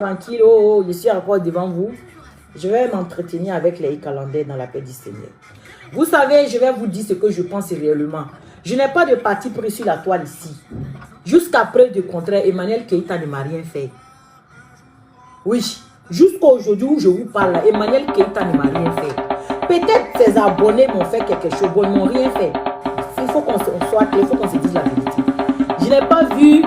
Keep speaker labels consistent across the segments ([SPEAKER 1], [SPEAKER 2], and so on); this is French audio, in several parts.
[SPEAKER 1] Tranquille, oh, je suis encore devant vous. Je vais m'entretenir avec les Calandais dans la paix du Seigneur. Vous savez, je vais vous dire ce que je pense réellement. Je n'ai pas de parti pris sur la toile ici. Jusqu'à preuve du contraire, Emmanuel Keïta ne m'a rien fait. Oui, jusqu'à aujourd'hui où je vous parle, là, Emmanuel Keïta ne m'a rien fait. Peut-être ses abonnés m'ont fait quelque chose, ils n'ont rien fait. Il faut qu'on soit clair, il faut qu'on se dise la vérité. Je n'ai pas vu...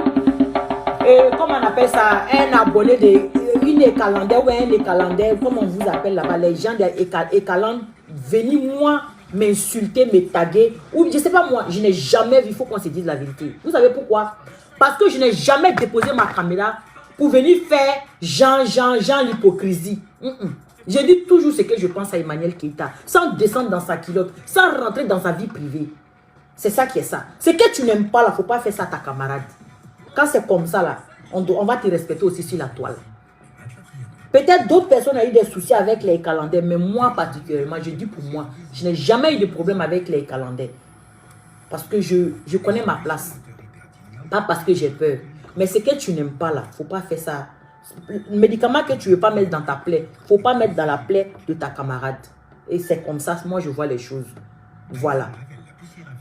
[SPEAKER 1] comment on appelle ça, un abonné de une Calandais ou un Calandais, comment on vous appelle là-bas, les gens de Calandais, venir moi m'insulter, me taguer, ou je sais pas moi, je n'ai jamais vu, il faut qu'on se dise la vérité. Vous savez pourquoi? Parce que je n'ai jamais déposé ma caméra pour venir faire Jean l'hypocrisie. Je dis toujours ce que je pense à Emmanuel Keïta, sans descendre dans sa culotte, sans rentrer dans sa vie privée. C'est ça qui est ça. Ce que tu n'aimes pas là, il ne faut pas faire ça à ta camarade. Quand c'est comme ça, là, on va te respecter aussi sur la toile. Peut-être d'autres personnes ont eu des soucis avec les Calandais, mais moi particulièrement, je dis pour moi, je n'ai jamais eu de problème avec les Calandais. Parce que je connais ma place. Pas parce que j'ai peur. Mais ce que tu n'aimes pas là, il ne faut pas faire ça. Le médicament que tu ne veux pas mettre dans ta plaie, il ne faut pas mettre dans la plaie de ta camarade. Et c'est comme ça, moi je vois les choses. Voilà.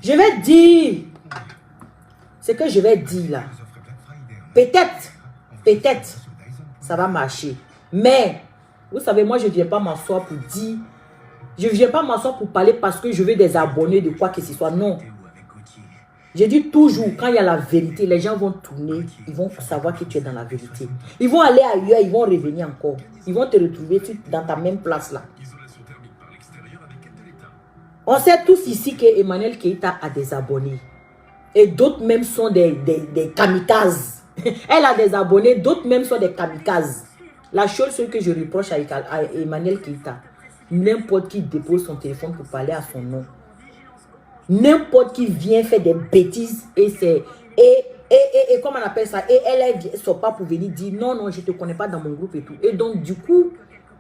[SPEAKER 1] Je vais dire ce que je vais dire là. Peut-être, ça va marcher. Mais, vous savez, moi, je ne viens pas m'asseoir pour dire, je ne viens pas m'asseoir pour parler parce que je veux des abonnés de quoi que ce soit. Non. Je dis toujours, quand il y a la vérité, les gens vont tourner, ils vont savoir que tu es dans la vérité. Ils vont aller ailleurs, ils vont revenir encore. Ils vont te retrouver dans ta même place là. On sait tous ici que Emmanuel Keïta a des abonnés. Et d'autres même sont des kamikazes. Elle a des abonnés, d'autres même sont des kamikazes. La chose que je reproche à Emmanuel Keïta, n'importe qui dépose son téléphone pour parler à son nom. N'importe qui vient faire des bêtises et comment on appelle ça, et elle ne sort pas pour venir dire non, je ne te connais pas dans mon groupe et tout. Et donc, du coup,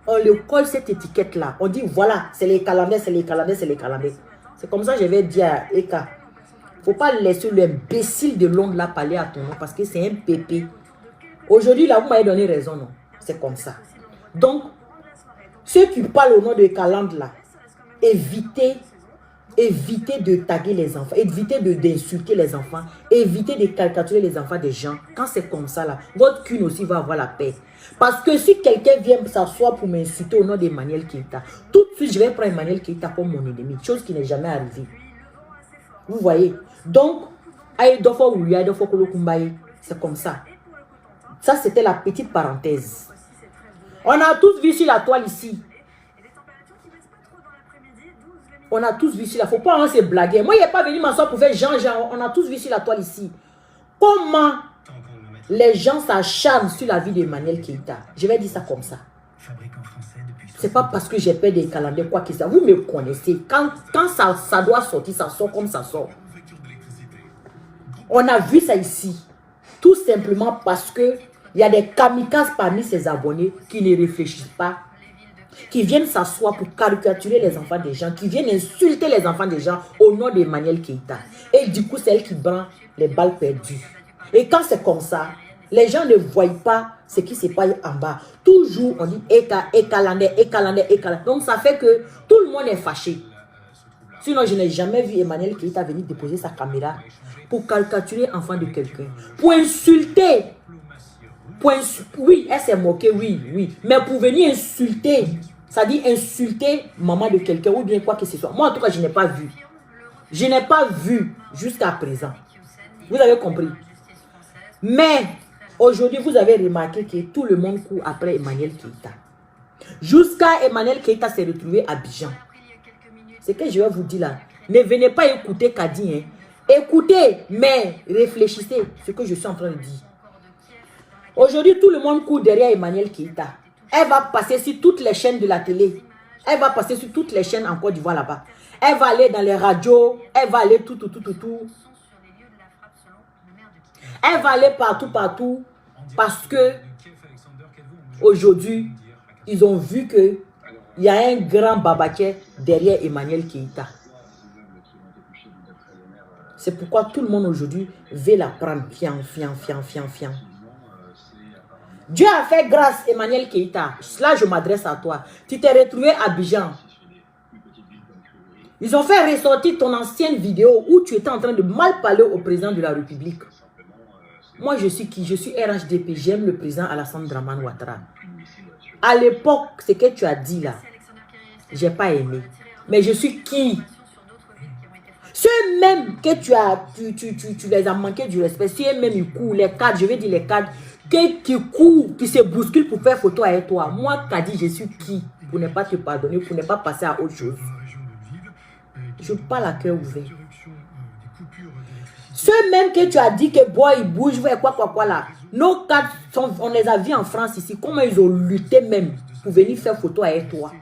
[SPEAKER 1] on le colle cette étiquette-là. On dit voilà, c'est les Calandais, c'est les Calandais, c'est les Calandais. C'est comme ça que je vais dire à Eka. Il ne faut pas laisser l'imbécile de Londres là parler à ton nom parce que c'est un pépé. Aujourd'hui, là, vous m'avez donné raison, non? C'est comme ça. Donc, ceux qui parlent au nom de Calandre là, évitez de taguer les enfants, évitez d'insulter les enfants, évitez de caricaturer les enfants des gens. Quand c'est comme ça là, votre cune aussi va avoir la paix. Parce que si quelqu'un vient s'asseoir pour m'insulter au nom d'Emmanuel Keïta, tout de suite je vais prendre Emmanuel Keïta comme mon ennemi, chose qui n'est jamais arrivée. Vous voyez? Donc, c'est comme ça. Ça, c'était la petite parenthèse. On a tous vu sur la toile ici. On a tous vu sur la toile. Il ne faut pas se blaguer. Moi, il n'est pas venu m'asseoir pour faire Jean. On a tous vu sur la toile ici. Comment les gens s'acharnent sur la vie d'Emmanuel Keïta? Je vais dire ça comme ça. C'est pas parce que j'ai peur des Calandais, quoi que ça. Vous me connaissez. Quand ça doit sortir, ça sort comme ça sort. On a vu ça ici. Tout simplement parce que il y a des kamikazes parmi ses abonnés qui ne réfléchissent pas, qui viennent s'asseoir pour caricaturer les enfants des gens, qui viennent insulter les enfants des gens au nom d'Emmanuel Keïta. Et du coup, c'est elle qui prend les balles perdues. Et quand c'est comme ça, les gens ne voient pas ce qui se passe en bas. Toujours, on dit Calandais. Donc, ça fait que tout le monde est fâché. Sinon, je n'ai jamais vu Emmanuel Keïta venir déposer sa caméra pour caricaturer l'enfant de quelqu'un, pour insulter. Oui, elle s'est moquée, oui. Mais pour venir insulter, ça dit insulter maman de quelqu'un ou bien quoi que ce soit. Moi, en tout cas, je n'ai pas vu. Je n'ai pas vu jusqu'à présent. Vous avez compris. Mais aujourd'hui, vous avez remarqué que tout le monde court après Emmanuel Keïta. Jusqu'à Emmanuel Keïta s'est retrouvé à Abidjan. Ce que je vais vous dire là, ne venez pas écouter Kadi. Hein. Écoutez, mais réfléchissez ce que je suis en train de dire. Aujourd'hui, tout le monde court derrière Emmanuel Keïta. Elle va passer sur toutes les chaînes de la télé. Elle va passer sur toutes les chaînes en Côte d'Ivoire là-bas. Elle va aller dans les radios. Elle va aller tout. Elle va aller partout. Parce que aujourd'hui, ils ont vu que il y a un grand babaquet derrière Emmanuel Keïta. C'est pourquoi tout le monde aujourd'hui veut la prendre. Fian. Dieu a fait grâce, Emmanuel Keïta. Là, je m'adresse à toi. Tu t'es retrouvé à Abidjan. Ils ont fait ressortir ton ancienne vidéo où tu étais en train de mal parler au président de la République. Moi, je suis qui? Je suis RHDP. J'aime le président Alassane Dramane Ouattara. À l'époque, ce que tu as dit là, je n'ai pas aimé. Mais je suis qui? Ceux-mêmes que tu les as manqué du respect, ceux-mêmes ils courent, les cadres, je vais dire les cadres, qui courent, qui se bousculent pour faire photo avec toi. Moi, Kadi, je suis qui? Pour ne pas te pardonner, pour ne pas passer à autre chose. Je parle à cœur ouvert. Ceux-mêmes que tu as dit que bois, ils bougent, quoi là. Nos cadres, on les a vus en France ici, comment ils ont lutté même pour venir faire photo avec toi.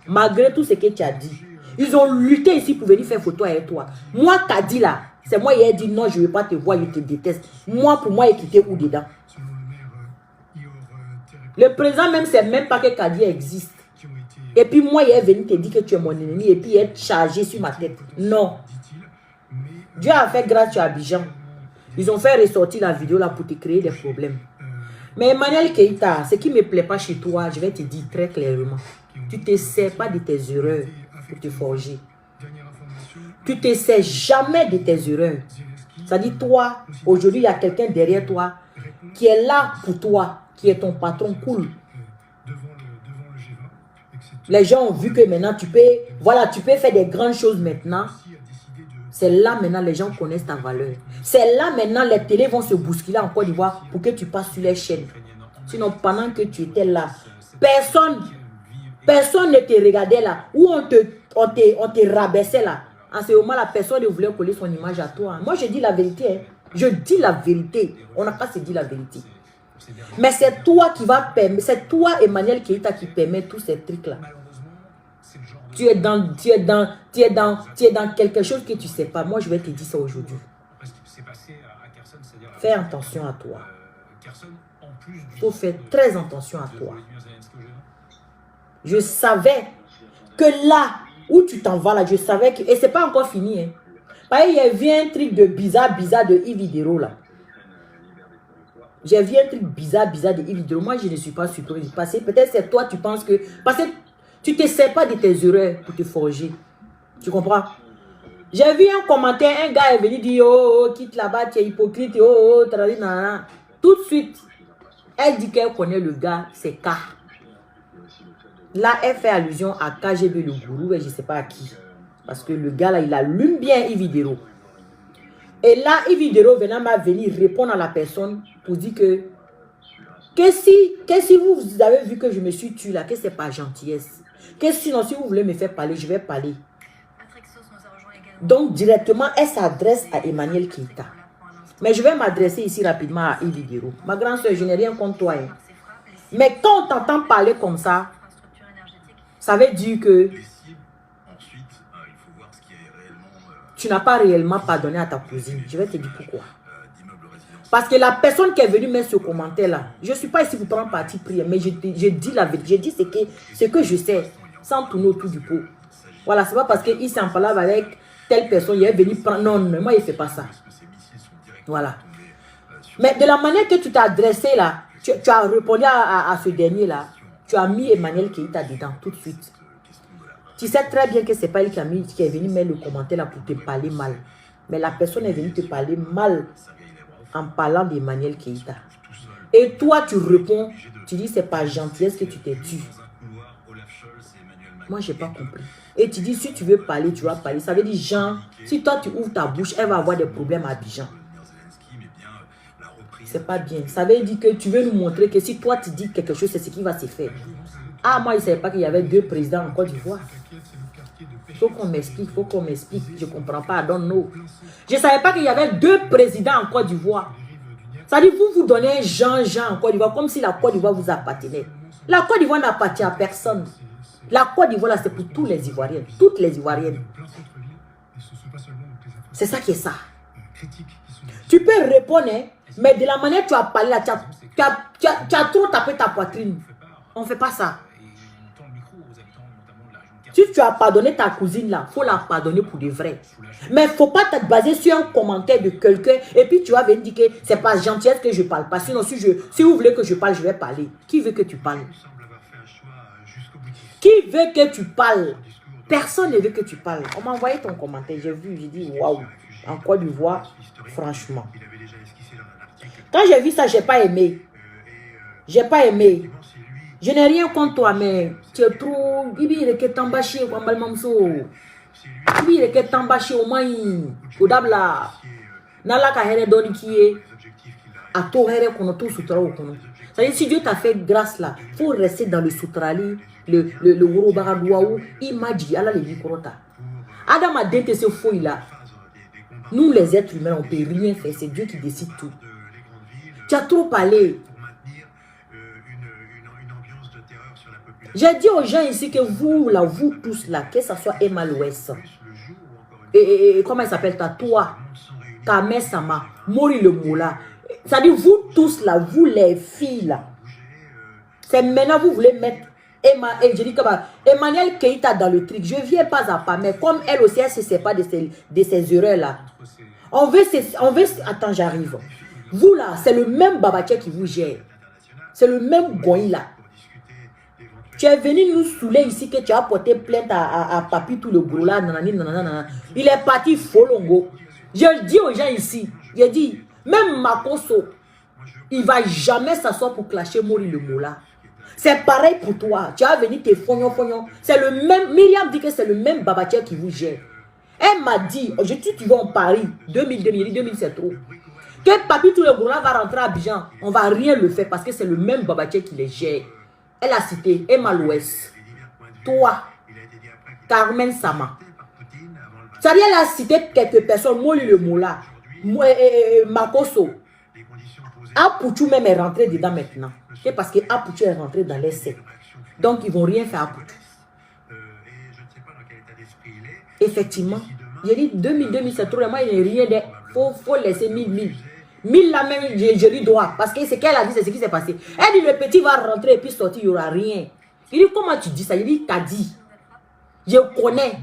[SPEAKER 1] Malgré tout ce que tu as dit. Ils ont lutté ici pour venir faire photo avec toi. Moi, Kadi là, c'est moi qui ai dit non, je ne vais pas te voir, je te déteste. Moi, pour moi, il quitté où dedans? Le président même, c'est même pas que Kadi existe. Et puis moi, il est venu te dire que tu es mon ennemi et puis il est chargé sur ma tête. Non. Dieu a fait grâce à Abidjan. Ils ont fait ressortir la vidéo là pour te créer des problèmes. Mais Emmanuel Keïta, ce qui ne me plaît pas chez toi, je vais te dire très clairement. Tu ne te sers pas de tes erreurs pour te forger. Tu ne te sers jamais de tes erreurs. C'est-à-dire toi, aujourd'hui, il y a quelqu'un derrière toi qui est là pour toi, qui est ton patron cool. Les gens ont vu que maintenant tu peux, voilà, tu peux faire des grandes choses maintenant. C'est là maintenant les gens connaissent ta valeur. C'est là maintenant les télés vont se bousculer en Côte d'Ivoire pour que tu passes sur les chaînes. Sinon, pendant que tu étais là, personne ne te regardait là. Ou on te rabaissait là. En ce moment, la personne ne voulait coller son image à toi. Moi, je dis la vérité. Hein. Je dis la vérité. On n'a pas se dire la vérité. Mais c'est toi qui va permettre, c'est toi, Emmanuel Keïta, qui permet tous ces trucs-là. Tu es dans quelque chose que tu ne sais pas. Moi, je vais te dire ça aujourd'hui. Fais attention à toi. Il faut faire très attention à toi. Je savais que là où tu t'en vas, là, je savais que... Et ce n'est pas encore fini. Hein. Parce qu'il y a vu un truc de bizarre de Yves Dero, là. J'ai vu un truc bizarre de Yves Dero. Moi, je ne suis pas surpris. Parce que peut-être c'est toi, tu penses que... Parce que tu ne te sers pas de tes erreurs pour te forger. Tu comprends? J'ai vu un commentaire, un gars est venu dire, oh, quitte là-bas, tu es hypocrite, oh, nanana. Tout de suite, elle dit qu'elle connaît le gars, c'est K. Là, elle fait allusion à KGB, le gourou, et je ne sais pas à qui. Parce que le gars, là, il allume bien Yves Dero. Et là, Yves Dero va venir répondre à la personne pour dire que si vous avez vu que je me suis tué là, que ce n'est pas gentillesse. Que sinon, si vous voulez me faire parler, je vais parler. Donc, directement, elle s'adresse à Emmanuel Keïta. Mais je vais m'adresser ici rapidement à Yves Dero. Ma grande soeur, je n'ai rien contre toi. Hein. Mais quand on t'entend parler comme ça veut dire que tu n'as pas réellement pardonné à ta cousine. Je vais te dire pourquoi. Parce que la personne qui est venue mettre ce commentaire-là, je ne suis pas ici pour prendre parti pris, mais je dis la vérité. Je dis ce que je sais, sans tourner autour du pot. Voilà, ce n'est pas parce qu'il s'en parle avec telle personne, il est venu prendre... Non, moi, il ne fait pas ça. Voilà. Mais de la manière que tu t'es adressé là, tu as répondu à ce dernier-là, tu as mis Emmanuel Keïta dedans tout de suite. Tu sais très bien que ce n'est pas elle qui est venu mettre le commentaire là pour te parler mal. Mais la personne est venue te parler mal en parlant d'Emmanuel Keïta. Et toi, tu réponds, tu dis c'est pas gentillesse que tu t'es tué. Moi, je n'ai pas compris. Et tu dis, si tu veux parler, tu vas parler. Ça veut dire, Jean, si toi, tu ouvres ta bouche, elle va avoir des problèmes à Abidjan. C'est pas bien. Ça veut dire que tu veux nous montrer que si toi, tu dis quelque chose, c'est ce qui va se faire. Ah, moi, je ne savais pas qu'il y avait 2 présidents en Côte d'Ivoire. Il faut qu'on m'explique, Je ne comprends pas, I don't know. Je ne savais pas qu'il y avait 2 présidents en Côte d'Ivoire. Ça veut dire, vous donnez Jean en Côte d'Ivoire comme si la Côte d'Ivoire vous appartenait. La Côte d'Ivoire n'appartient à personne. La Côte d'Ivoire, là, c'est pour tous les Ivoiriens. Toutes les Ivoiriennes. C'est ça qui est ça. Tu peux répondre, hein, mais de la manière que tu as parlé là, tu as trop tapé ta poitrine. On ne fait pas ça. Si tu as pardonné ta cousine là, il faut la pardonner pour de vrai. Mais il ne faut pas te baser sur un commentaire de quelqu'un et puis tu vas venir dire que c'est pas gentillesse que je ne parle pas. Sinon, si vous voulez que je parle, je vais parler. Qui veut que tu parles? Qui veut que tu parles? Personne ne veut que tu parles. On m'a envoyé ton commentaire, j'ai vu, j'ai dit waouh. En Côte d'Ivoire, franchement. Quand j'ai vu ça, je n'ai pas aimé. J'ai pas aimé. Je n'ai rien contre toi, mais tu es trop... Ibi il est tambaché, Ibi il est tambaché au moins. Odabla. Nala ka here doni kiye. A to here kono to sutra o kono. C'est-à-dire, si Dieu t'a fait grâce là, il faut rester dans le sutrali, le woro baraduaou, imaji, ala le bikorota. Adam a dente ce fouille là. Nous les êtres humains, on ne peut rien faire. C'est Dieu qui décide tout. Tu as trop parlé. J'ai dit aux gens ici que vous, là, vous tous là, que ce soit Emma l'Ouest, et comment il s'appelle, toi, ta mère Sama, Mori le Moula, c'est-à-dire vous tous là, vous les filles là, c'est maintenant vous voulez mettre Emma, et je dis que Emmanuel Keïta dans le truc, je ne viens pas à pas, mais comme elle aussi, elle ne se sait pas de ces erreurs là. On veut, attends, j'arrive. Vous là, c'est le même Babatia qui vous gère. C'est le même Goï là. Tu es venu nous saouler ici que tu as porté plainte à Papi tout le gros là. Nanani, nanana. Il est parti folongo. Je dis aux gens ici, j'ai dit, même Makoso, il ne va jamais s'asseoir pour clasher Mori le Mola. C'est pareil pour toi. Tu as venu te fognon. C'est le même, Myriam dit que c'est le même Babatia qui vous gère. Elle m'a dit, aujourd'hui tu vas en Paris, 2000, c'est trop. Que Papi tout le gros là va rentrer à Abidjan, on ne va rien le faire parce que c'est le même Babatia qui les gère. Elle a cité Emma l'Ouest, toi, Carmen Sama. C'est-à-dire elle a cité quelques personnes, Moli le Mola, Makoso. Apoutou même est rentré dedans maintenant. C'est parce que Apoutou est rentré dans les sectes. Donc ils ne vont rien faire à Apoutou. Effectivement, j'ai dit 2000, c'est trop, moi il n'y a rien de... Faut laisser 1000. 1000 là même, je lui dois. Parce que ce qu'elle a dit, c'est ce qui s'est passé. Elle dit, le petit va rentrer et puis sortir, il n'y aura rien. Il dit, comment tu dis ça? Il dit, t'as dit. Je connais.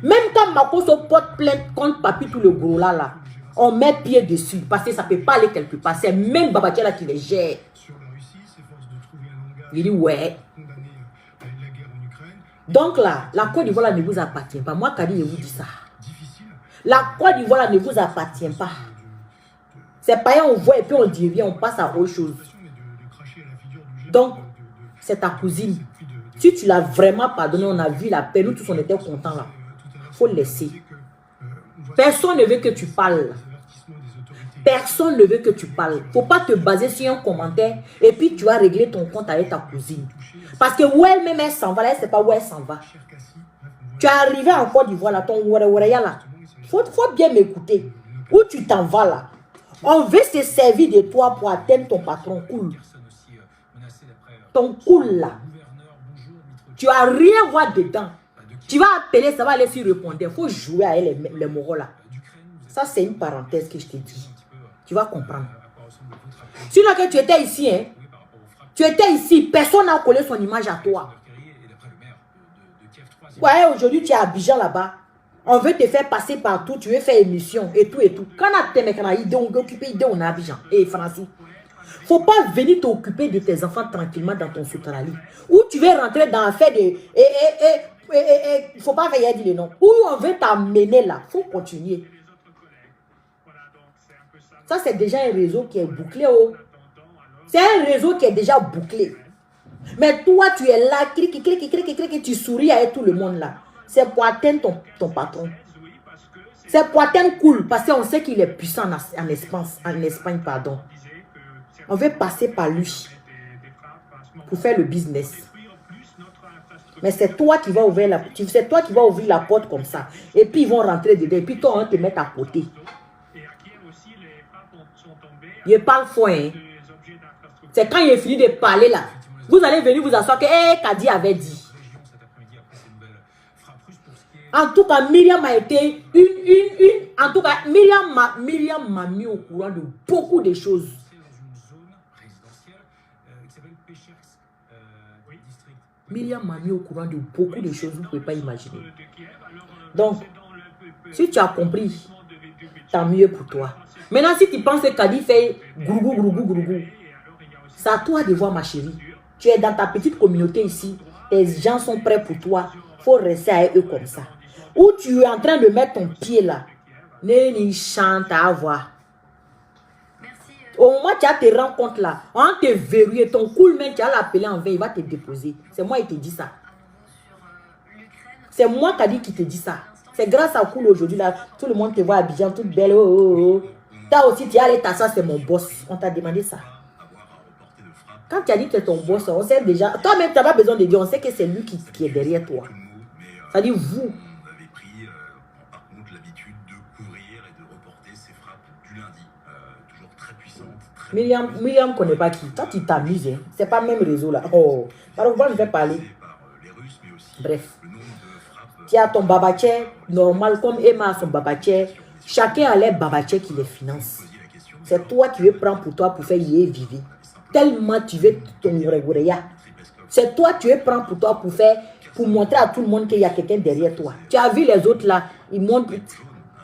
[SPEAKER 1] Même quand Makoso porte plainte contre Papi tout le gros là, on met pied dessus. Parce que ça ne peut pas aller quelque part. C'est même Babatia là qui les gère. Il dit, ouais. Donc là, la Côte d'Ivoire ne vous appartient pas. Moi, Kadi, je vous dis ça. La Côte d'Ivoire ne vous appartient pas. C'est pas on voit et puis on dit, on passe à autre chose. Donc, c'est ta cousine. Si tu l'as vraiment pardonné, on a vu la paix, nous tous on était contents là. Il faut le laisser. Personne ne veut que tu parles. Personne ne veut que tu parles. Il ne faut pas te baser sur un commentaire et puis tu vas régler ton compte avec ta cousine. Parce que où elle-même elle s'en va, là, elle ne sait pas où elle s'en va. Tu es arrivé en Côte d'Ivoire là, ton ouareya là. Faut bien m'écouter. Où tu t'en vas là? On veut se servir de toi pour atteindre ton patron cool. Ton cool là. Tu n'as rien voir dedans. Tu vas appeler, ça va aller sur répondre. Il faut jouer à elle les moraux là. Ça, c'est une parenthèse que je t'ai dit. Tu vas comprendre. Sinon que tu étais ici, hein. Tu étais ici, personne n'a collé son image à toi. Ouais, aujourd'hui tu es à Abidjan là-bas. On veut te faire passer partout, tu veux faire émission et tout. Quand on a tes idée, on veut occuper idée, on a Abidjan. Et Francis, faut pas venir t'occuper de tes enfants tranquillement dans ton souterrain. Ou tu veux rentrer dans l'affaire de... Il faut pas veiller dire le nom. Où on veut t'amener là, faut continuer. Ça, c'est déjà un réseau qui est bouclé. Oh. C'est un réseau qui est déjà bouclé. Mais toi, tu es là, clic, tu souris avec tout le monde là. C'est pour atteindre ton patron. C'est pour atteindre cool, parce qu'on sait qu'il est puissant en Espagne, pardon. On veut passer par lui pour faire le business. Mais c'est toi qui vas ouvrir la porte comme ça. Et puis ils vont rentrer dedans. Et puis toi, on va te mettre à côté. Je parle fort, hein. C'est quand il est fini de parler là. Vous allez venir vous asseoir que Kadi avait dit. En tout cas, Myriam a été En tout cas, Myriam m'a mis au courant de beaucoup de choses. Myriam m'a mis au courant de beaucoup de choses, vous ne pouvez pas imaginer. Donc, si tu as compris, tant mieux pour toi. Maintenant, si tu penses que Kadi fait gourgou, gourgou, gourgou, c'est à toi de voir, ma chérie. Tu es dans ta petite communauté ici. Tes gens sont prêts pour toi. Il faut rester avec eux comme ça. Ou tu es en train de mettre ton pied là. Néni chante à voir. Au moment où tu as tes rencontres là, on te verrouille, ton cool mec, tu as l'appelé en vain, il va te déposer. C'est moi qui te dis ça. C'est moi qui te dit ça. C'est grâce à cool aujourd'hui là, tout le monde te voit Abidjan, toute belle. Oh, oh, oh. Toi aussi, tu es allé t'asseoir, c'est mon boss. On t'a demandé ça. Quand tu as dit que c'est ton boss, on sait déjà. Toi-même, tu n'as pas besoin de dire, on sait que c'est lui qui est derrière toi. Ça dit vous. Myriam ne connaît pas qui. Toi, tu t'amuses. Hein. C'est pas le même réseau là. Oh. Alors, pourquoi je vais parler? Bref. Tu as ton babaché normal comme Emma a son babaché. Chacun a les babaché qui les finance. C'est toi qui veux prendre pour toi pour faire yé vivre. Tellement tu veux ton réguria. C'est toi qui veux prendre pour toi pour montrer à tout le monde qu'il y a quelqu'un derrière toi. Tu as vu les autres là, ils montrent.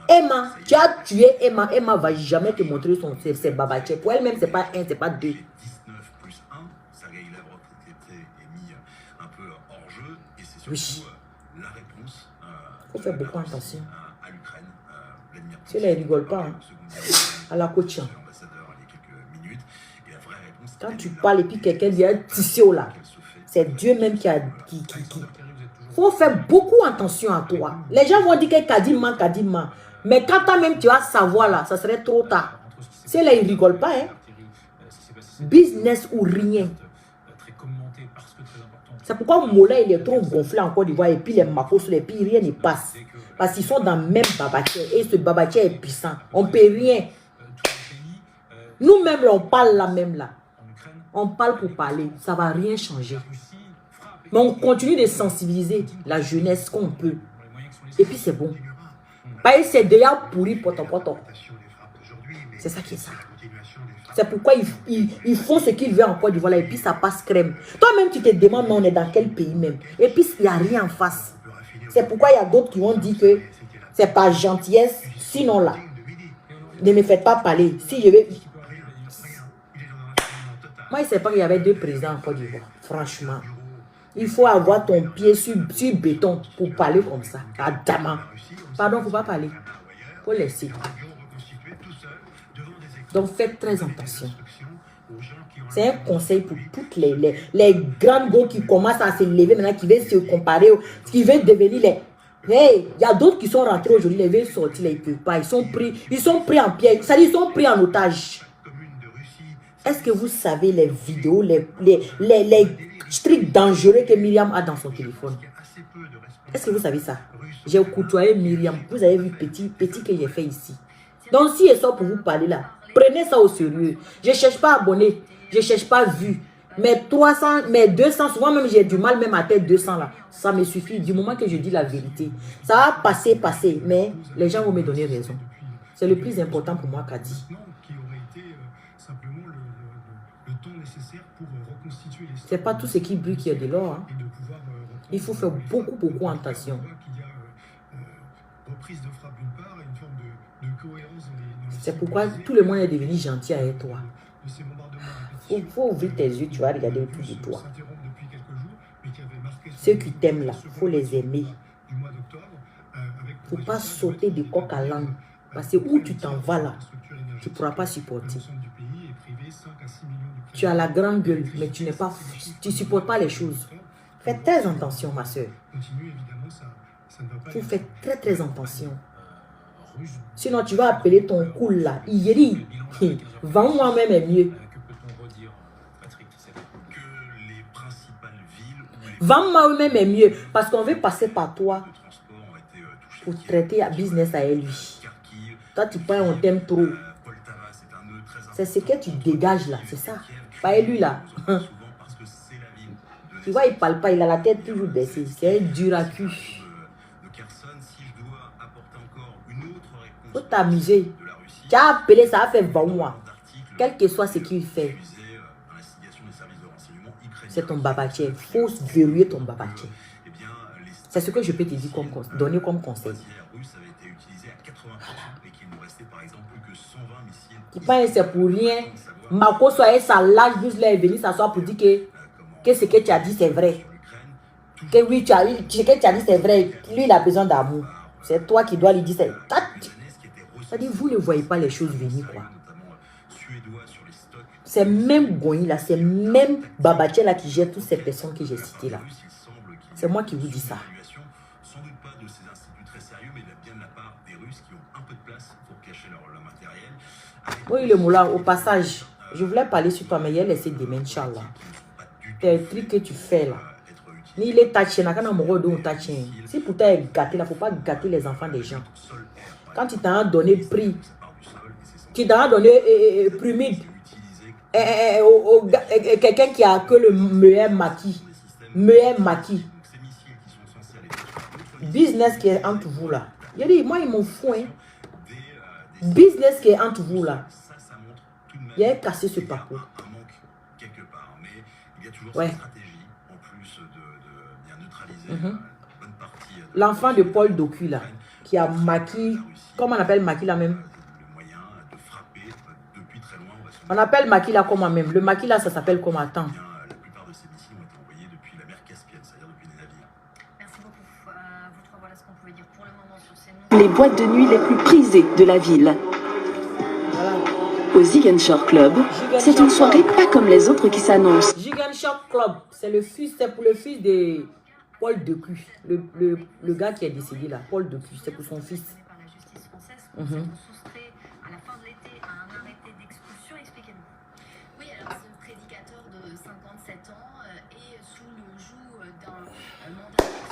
[SPEAKER 1] Emma, tu as tué Emma. Emma va jamais te montrer ses babaché. Pour elle-même, c'est pas un, c'est pas deux. Oui. Il faut faire beaucoup attention. Si elle ne rigole pas, hein, à la coach. Quand tu parles et puis quelqu'un dit un tissot là, c'est Dieu même qui. Faut faire beaucoup attention à toi. Les gens vont dire que Kadima. Mais quand toi-même tu vas savoir là, ça serait trop tard. Si là, il ne rigole pas, hein. Business ou rien. C'est pourquoi Mola il est trop gonflé en Côte d'Ivoire et puis les Makos, et puis rien ne passe. Parce qu'ils sont dans le même babaché et ce babaché est puissant. On ne peut rien. Nous-mêmes, on parle là même là. On parle pour parler. Ça ne va rien changer. Mais on continue de sensibiliser la jeunesse qu'on peut. Et puis c'est bon. Parce que c'est déjà pourri poto. C'est ça qui est ça. C'est pourquoi ils font ce qu'ils veulent en Côte d'Ivoire et puis ça passe crème. Toi-même, tu te demandes, mais on est dans quel pays même? Et puis, il n'y a rien en face. C'est pourquoi il y a d'autres qui vont dire que c'est pas gentillesse. Sinon là, ne me faites pas parler. Si je vais... Moi, je ne sais pas qu'il y avait deux présidents en Côte d'Ivoire. Franchement. Il faut avoir ton pied sur béton pour parler comme ça. Adama. Pardon, il ne faut pas parler. Il faut laisser. Donc, faites très attention. C'est un conseil pour toutes les grandes go qui commencent à se lever maintenant, qui veulent se comparer, qui veulent devenir les... Hey, il y a d'autres qui sont rentrés aujourd'hui, ils veulent sortir, ils ne peuvent pas. Ils sont pris en piège. Ça dit, ils sont pris en otage. Est-ce que vous savez les vidéos, les trucs dangereux que Myriam a dans son téléphone? Est-ce que vous savez ça? J'ai côtoyé Myriam. Vous avez vu petit que j'ai fait ici. Donc, si elle sort pour vous parler là, prenez ça au sérieux. Je ne cherche pas abonné. Je ne cherche pas vu. Mais 300, mais 200, souvent même j'ai du mal même à tête 200 là. Ça me suffit du moment que je dis la vérité. Ça va passer. Mais les gens vont me donner raison. C'est le plus important pour moi, Kadi. C'est pas tout ce qui brille qui est de l'or. Hein. Il faut faire beaucoup attention. C'est pourquoi tout le monde est devenu gentil avec toi. Il faut ouvrir tes yeux, tu vas regarder autour de toi. Ceux qui t'aiment là, il faut les aimer. Il ne faut pas sauter de coq à l'âne. Parce que où tu t'en vas là, tu ne pourras pas supporter. Tu as la grande gueule, mais tu ne supportes pas les choses. Fais très attention, ma soeur. Il faut faire très attention. Sinon, tu vas appeler ton cool là. Yeri, vends-moi même est mieux. Vends-moi même est mieux. Parce qu'on veut passer par toi pour traiter à business à lui. Toi, tu penses on t'aime trop. C'est ce que tu dégages là, c'est ça. Pas lui là. Tu vois, il ne parle pas, il a la tête toujours baissée. C'est un dur à cul. Faut t'amuser. Tu as appelé, ça a fait 20 mois. Quel que soit ce qu'il fait. c'est ton babatier. Il faut verrouiller ton babatier. C'est ce que je peux te dire donner comme conseil. Tu penses que c'est pour rien. Marco soit sa lâche juste là est venu s'asseoir pour dire que ce que tu as dit c'est vrai. Que oui, ce que tu as dit c'est vrai. Lui, il a besoin d'amour. C'est toi qui dois lui dire c'est. C'est-à-dire, vous ne voyez pas les choses venir, quoi. C'est même Goï là, c'est même Babatier là qui gère toutes ces personnes que j'ai citées là. C'est moi qui vous dis ça. Oui, le moulin, au passage, je voulais parler sur toi, mais il a laissé des mains, Inch'Allah. Tes trucs que tu fais là. Ni les tachés, n'a qu'un amoureux de tachés. Si pour toi est gâté là, il ne faut pas gâter les enfants des gens. Quand tu t'as donné prix, tu t'as donné primide. Quelqu'un qui a que le meilleur maquis. Meilleur maquis. Business qui est entre vous là. Je dis, moi, ils m'en foutent. Hein. Business qui est entre vous là. Il a cassé ce parcours. Ouais. L'enfant de Paul Docu là, qui a maquis. Comment on appelle maquis là même? On appelle maquis là comment même? Le maquis là, ça s'appelle comment? Attends.
[SPEAKER 2] Les boîtes de nuit les plus prisées de la ville.
[SPEAKER 1] Voilà.
[SPEAKER 2] Au Ziguinchor Club, c'est une soirée pas comme les autres qui s'annoncent.
[SPEAKER 1] Ziguinchor Club, c'est pour le fils de Paul Docu, le gars qui est décédé là, Paul Docu, c'est pour son fils.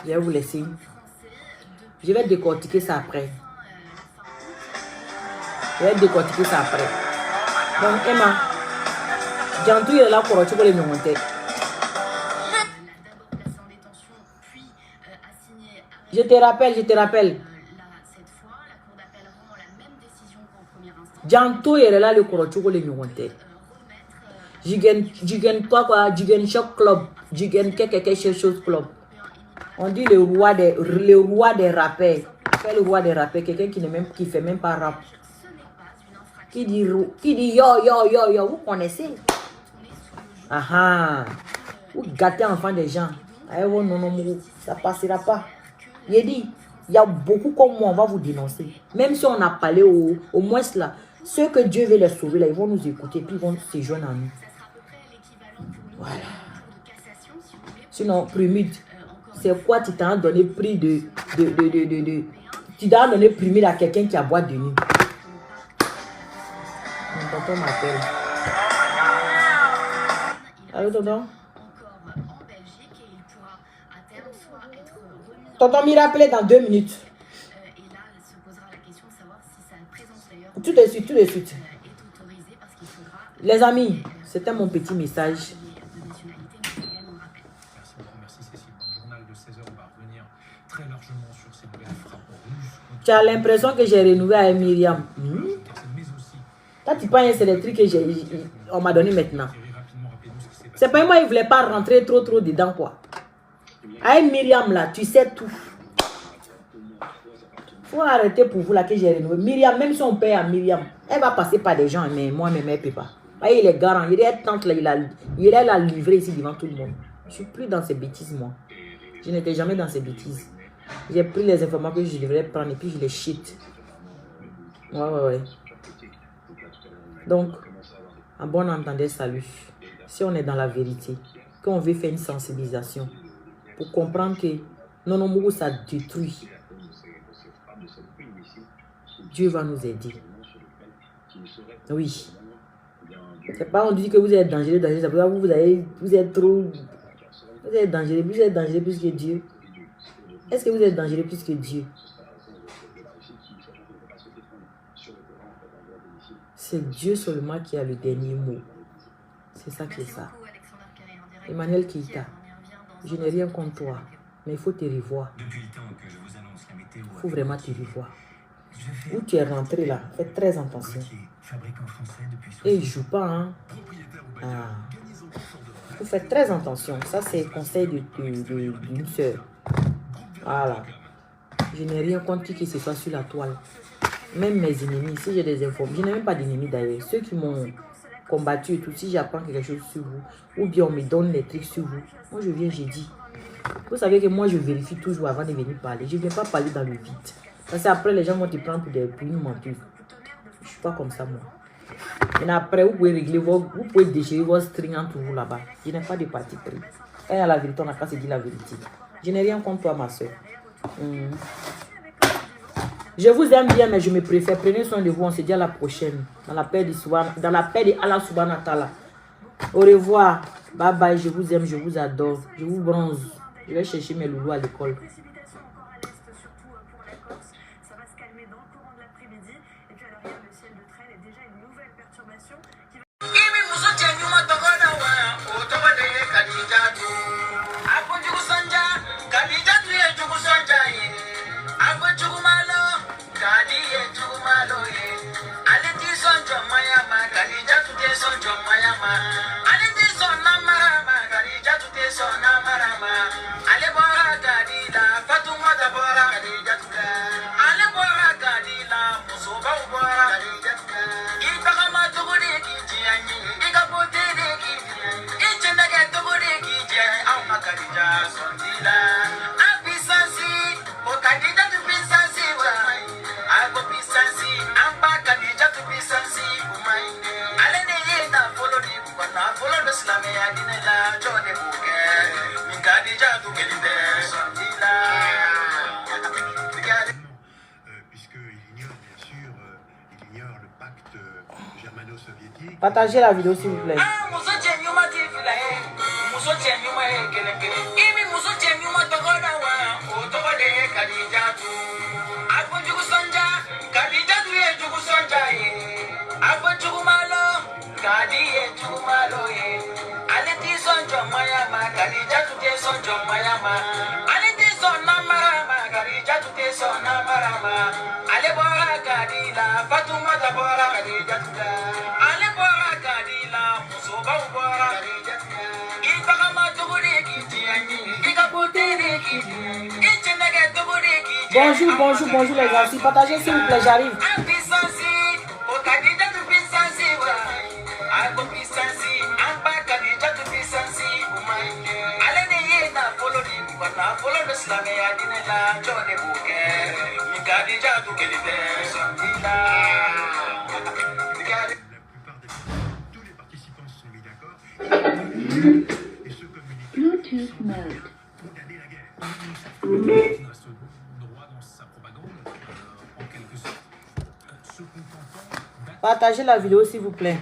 [SPEAKER 1] Je vais vous laisser. Je vais décortiquer ça après. Donc, Emma, Jantou est là pour retrouver les noms. Je te rappelle. Jantou est là pour retrouver les noms. Jigen quoi, Jigen Shop Club, Jigen quelque chose club. On dit le roi des rappeurs. Quel roi des rappeurs? Quelqu'un qui fait même pas rap. Qui dit yo, vous connaissez? Vous gâtez enfant des gens. Non, ça passera pas. Il dit, il y a beaucoup comme moi, on va vous dénoncer. Même si on a parlé au moins là, ceux que Dieu veut les sauver là, ils vont nous écouter puis ils vont se joindre à nous. Voilà. Sinon, primide. C'est quoi tu t'as donné prix tu t'as donné primide à quelqu'un qui a boîte de nuit. Mon tonton m'appelle. Allô, tonton? Tonton m'y rappelait dans 2 minutes. Tout de suite. Les amis, c'était mon petit message. Tu as l'impression que j'ai renouvelé avec Myriam. Quand tu penses que c'est des trucs que on m'a donné maintenant. C'est pas moi, il ne voulait pas rentrer trop dedans quoi. Avec Myriam là, tu sais tout. Faut arrêter pour vous là que j'ai renouvelé. Myriam, même si on paye à Myriam, elle va passer par des gens, mais moi, elle ne peut pas. Il est garant, il est tante là, il est là livré ici devant tout le monde. Je ne suis plus dans ces bêtises moi. Je n'étais jamais dans ces bêtises. J'ai pris les informations que je devrais prendre et puis je les shit. Ouais. Donc, en bon entendeur, salut. Si on est dans la vérité, qu'on veut faire une sensibilisation pour comprendre que non, ça détruit. Dieu va nous aider. Oui. C'est pas on dit que vous êtes dangereux, vous êtes trop... Vous êtes dangereux plus que Dieu. Est-ce que vous êtes dangereux plus que Dieu? C'est Dieu seulement qui a le dernier mot. C'est ça qui est ça. Emmanuel Keita, je n'ai rien contre toi, mais il faut te revoir. Il faut vraiment te revoir. Où tu es rentré là, fais très attention. Et il ne joue pas, hein. Vous faites très attention. Ça, c'est le conseil d'une soeur. Voilà. Je n'ai rien contre qui ce soit sur la toile. Même mes ennemis, si j'ai des informations, je n'ai même pas d'ennemis d'ailleurs. Ceux qui m'ont combattu et tout, si j'apprends quelque chose sur vous, ou bien on me donne des trucs sur vous, moi je viens, j'ai dit. Vous savez que moi je vérifie toujours avant de venir parler. Je ne viens pas parler dans le vide. Parce qu'après les gens vont te prendre pour une menteuse. Je ne suis pas comme ça moi. Et après, vous pouvez régler vous pouvez déchirer vos strings entre vous là-bas. Je n'ai pas de parti pris. Et à la vérité, on n'a pas se dire la vérité. Je n'ai rien contre toi, ma soeur. Je vous aime bien, mais je me préfère. Prenez soin de vous. On se dit à la prochaine. Dans la paix de Allah subhanahu wa ta'ala. Au revoir. Bye bye. Je vous aime, je vous adore. Je vous bronze. Je vais chercher mes loulous à l'école. Partagez la vidéo s'il vous plaît. Bonjour les gars, partagez s'il vous plaît, j'arrive.
[SPEAKER 2] Bluetooth mode.
[SPEAKER 1] Partagez la vidéo s'il vous plaît.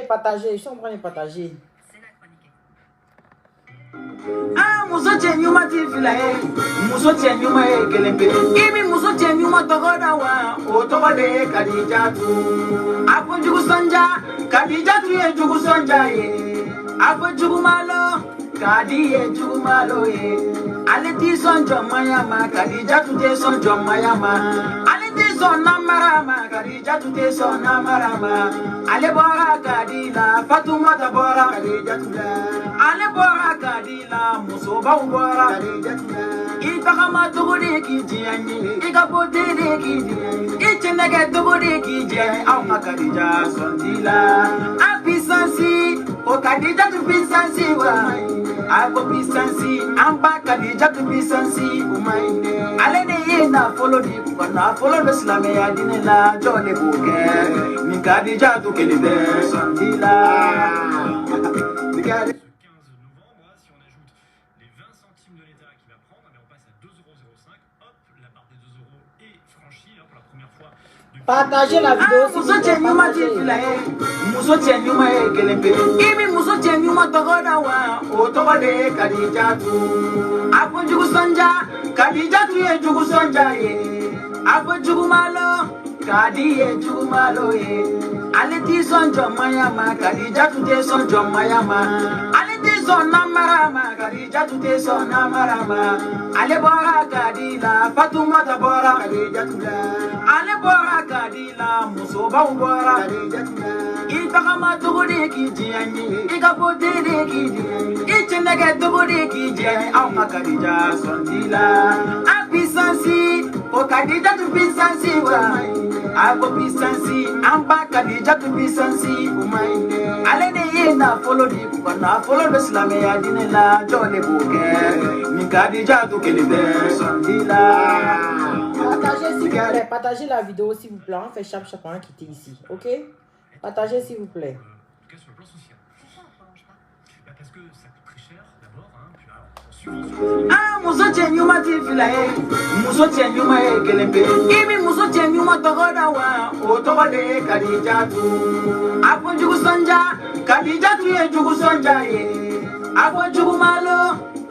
[SPEAKER 1] Partagez, ils sont en train de partager.
[SPEAKER 3] Kadija to Pisansi, I go Pisansi, I'm back Kadija to Pisansi, Alene na follow the na follow the Slame Adinela, Jolly Bouquet, Kadija to Kelly Sandila.
[SPEAKER 1] Partagez la vidéo si vous voulez.
[SPEAKER 3] Kadila musoba ubora itagama tugudi kijiani ikapote de kijiani ichenege tugudi kijiani au makadija sondila apisansi o kadija tu pisansi wa abo pisansi amba kadija tu pisansi umaine alene yena follow di bana follow the Islam ya dinela jole buke mi kadija tu kelide sondila.
[SPEAKER 1] Partagez la vidéo s'il vous plaît. On fait chacun quitter ici. Ok? Partagez s'il vous plaît.
[SPEAKER 4] Sur le plan social. Parce que ça coûte très cher d'abord.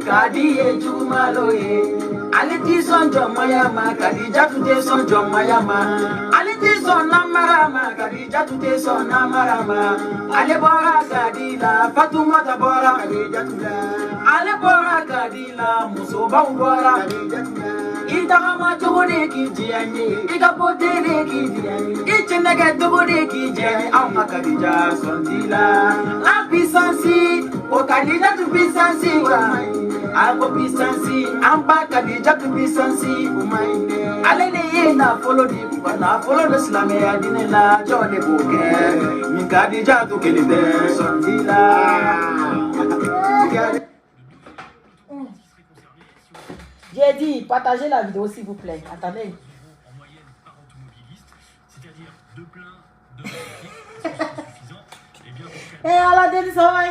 [SPEAKER 3] Kadiye jumalo ye aliti son jomayama kadija tute son jomayama aliti son namarama kadija tute son namarama ale bora kadila fatuma tabora kadija tula ale bora kadila musoba bora kadija tula itagama togode kijiani ikapote de kijiani ichenege togode kijiani amma kadija sondila apisansi o kadija tu pisansi wa Abo Pisansi, I'm back at the Jack Pisansi, Umaine. Alene na follow the na follow the Slame Adinela, Johnny Bouquet, Mikadija to Kelly Sondila.
[SPEAKER 1] J'ai dit, partagez la vidéo s'il vous plaît. Attendez.
[SPEAKER 4] En moyenne par automobiliste, c'est-à-dire de plein, de c'est suffisant. Et bien,
[SPEAKER 1] et à la début, ça va.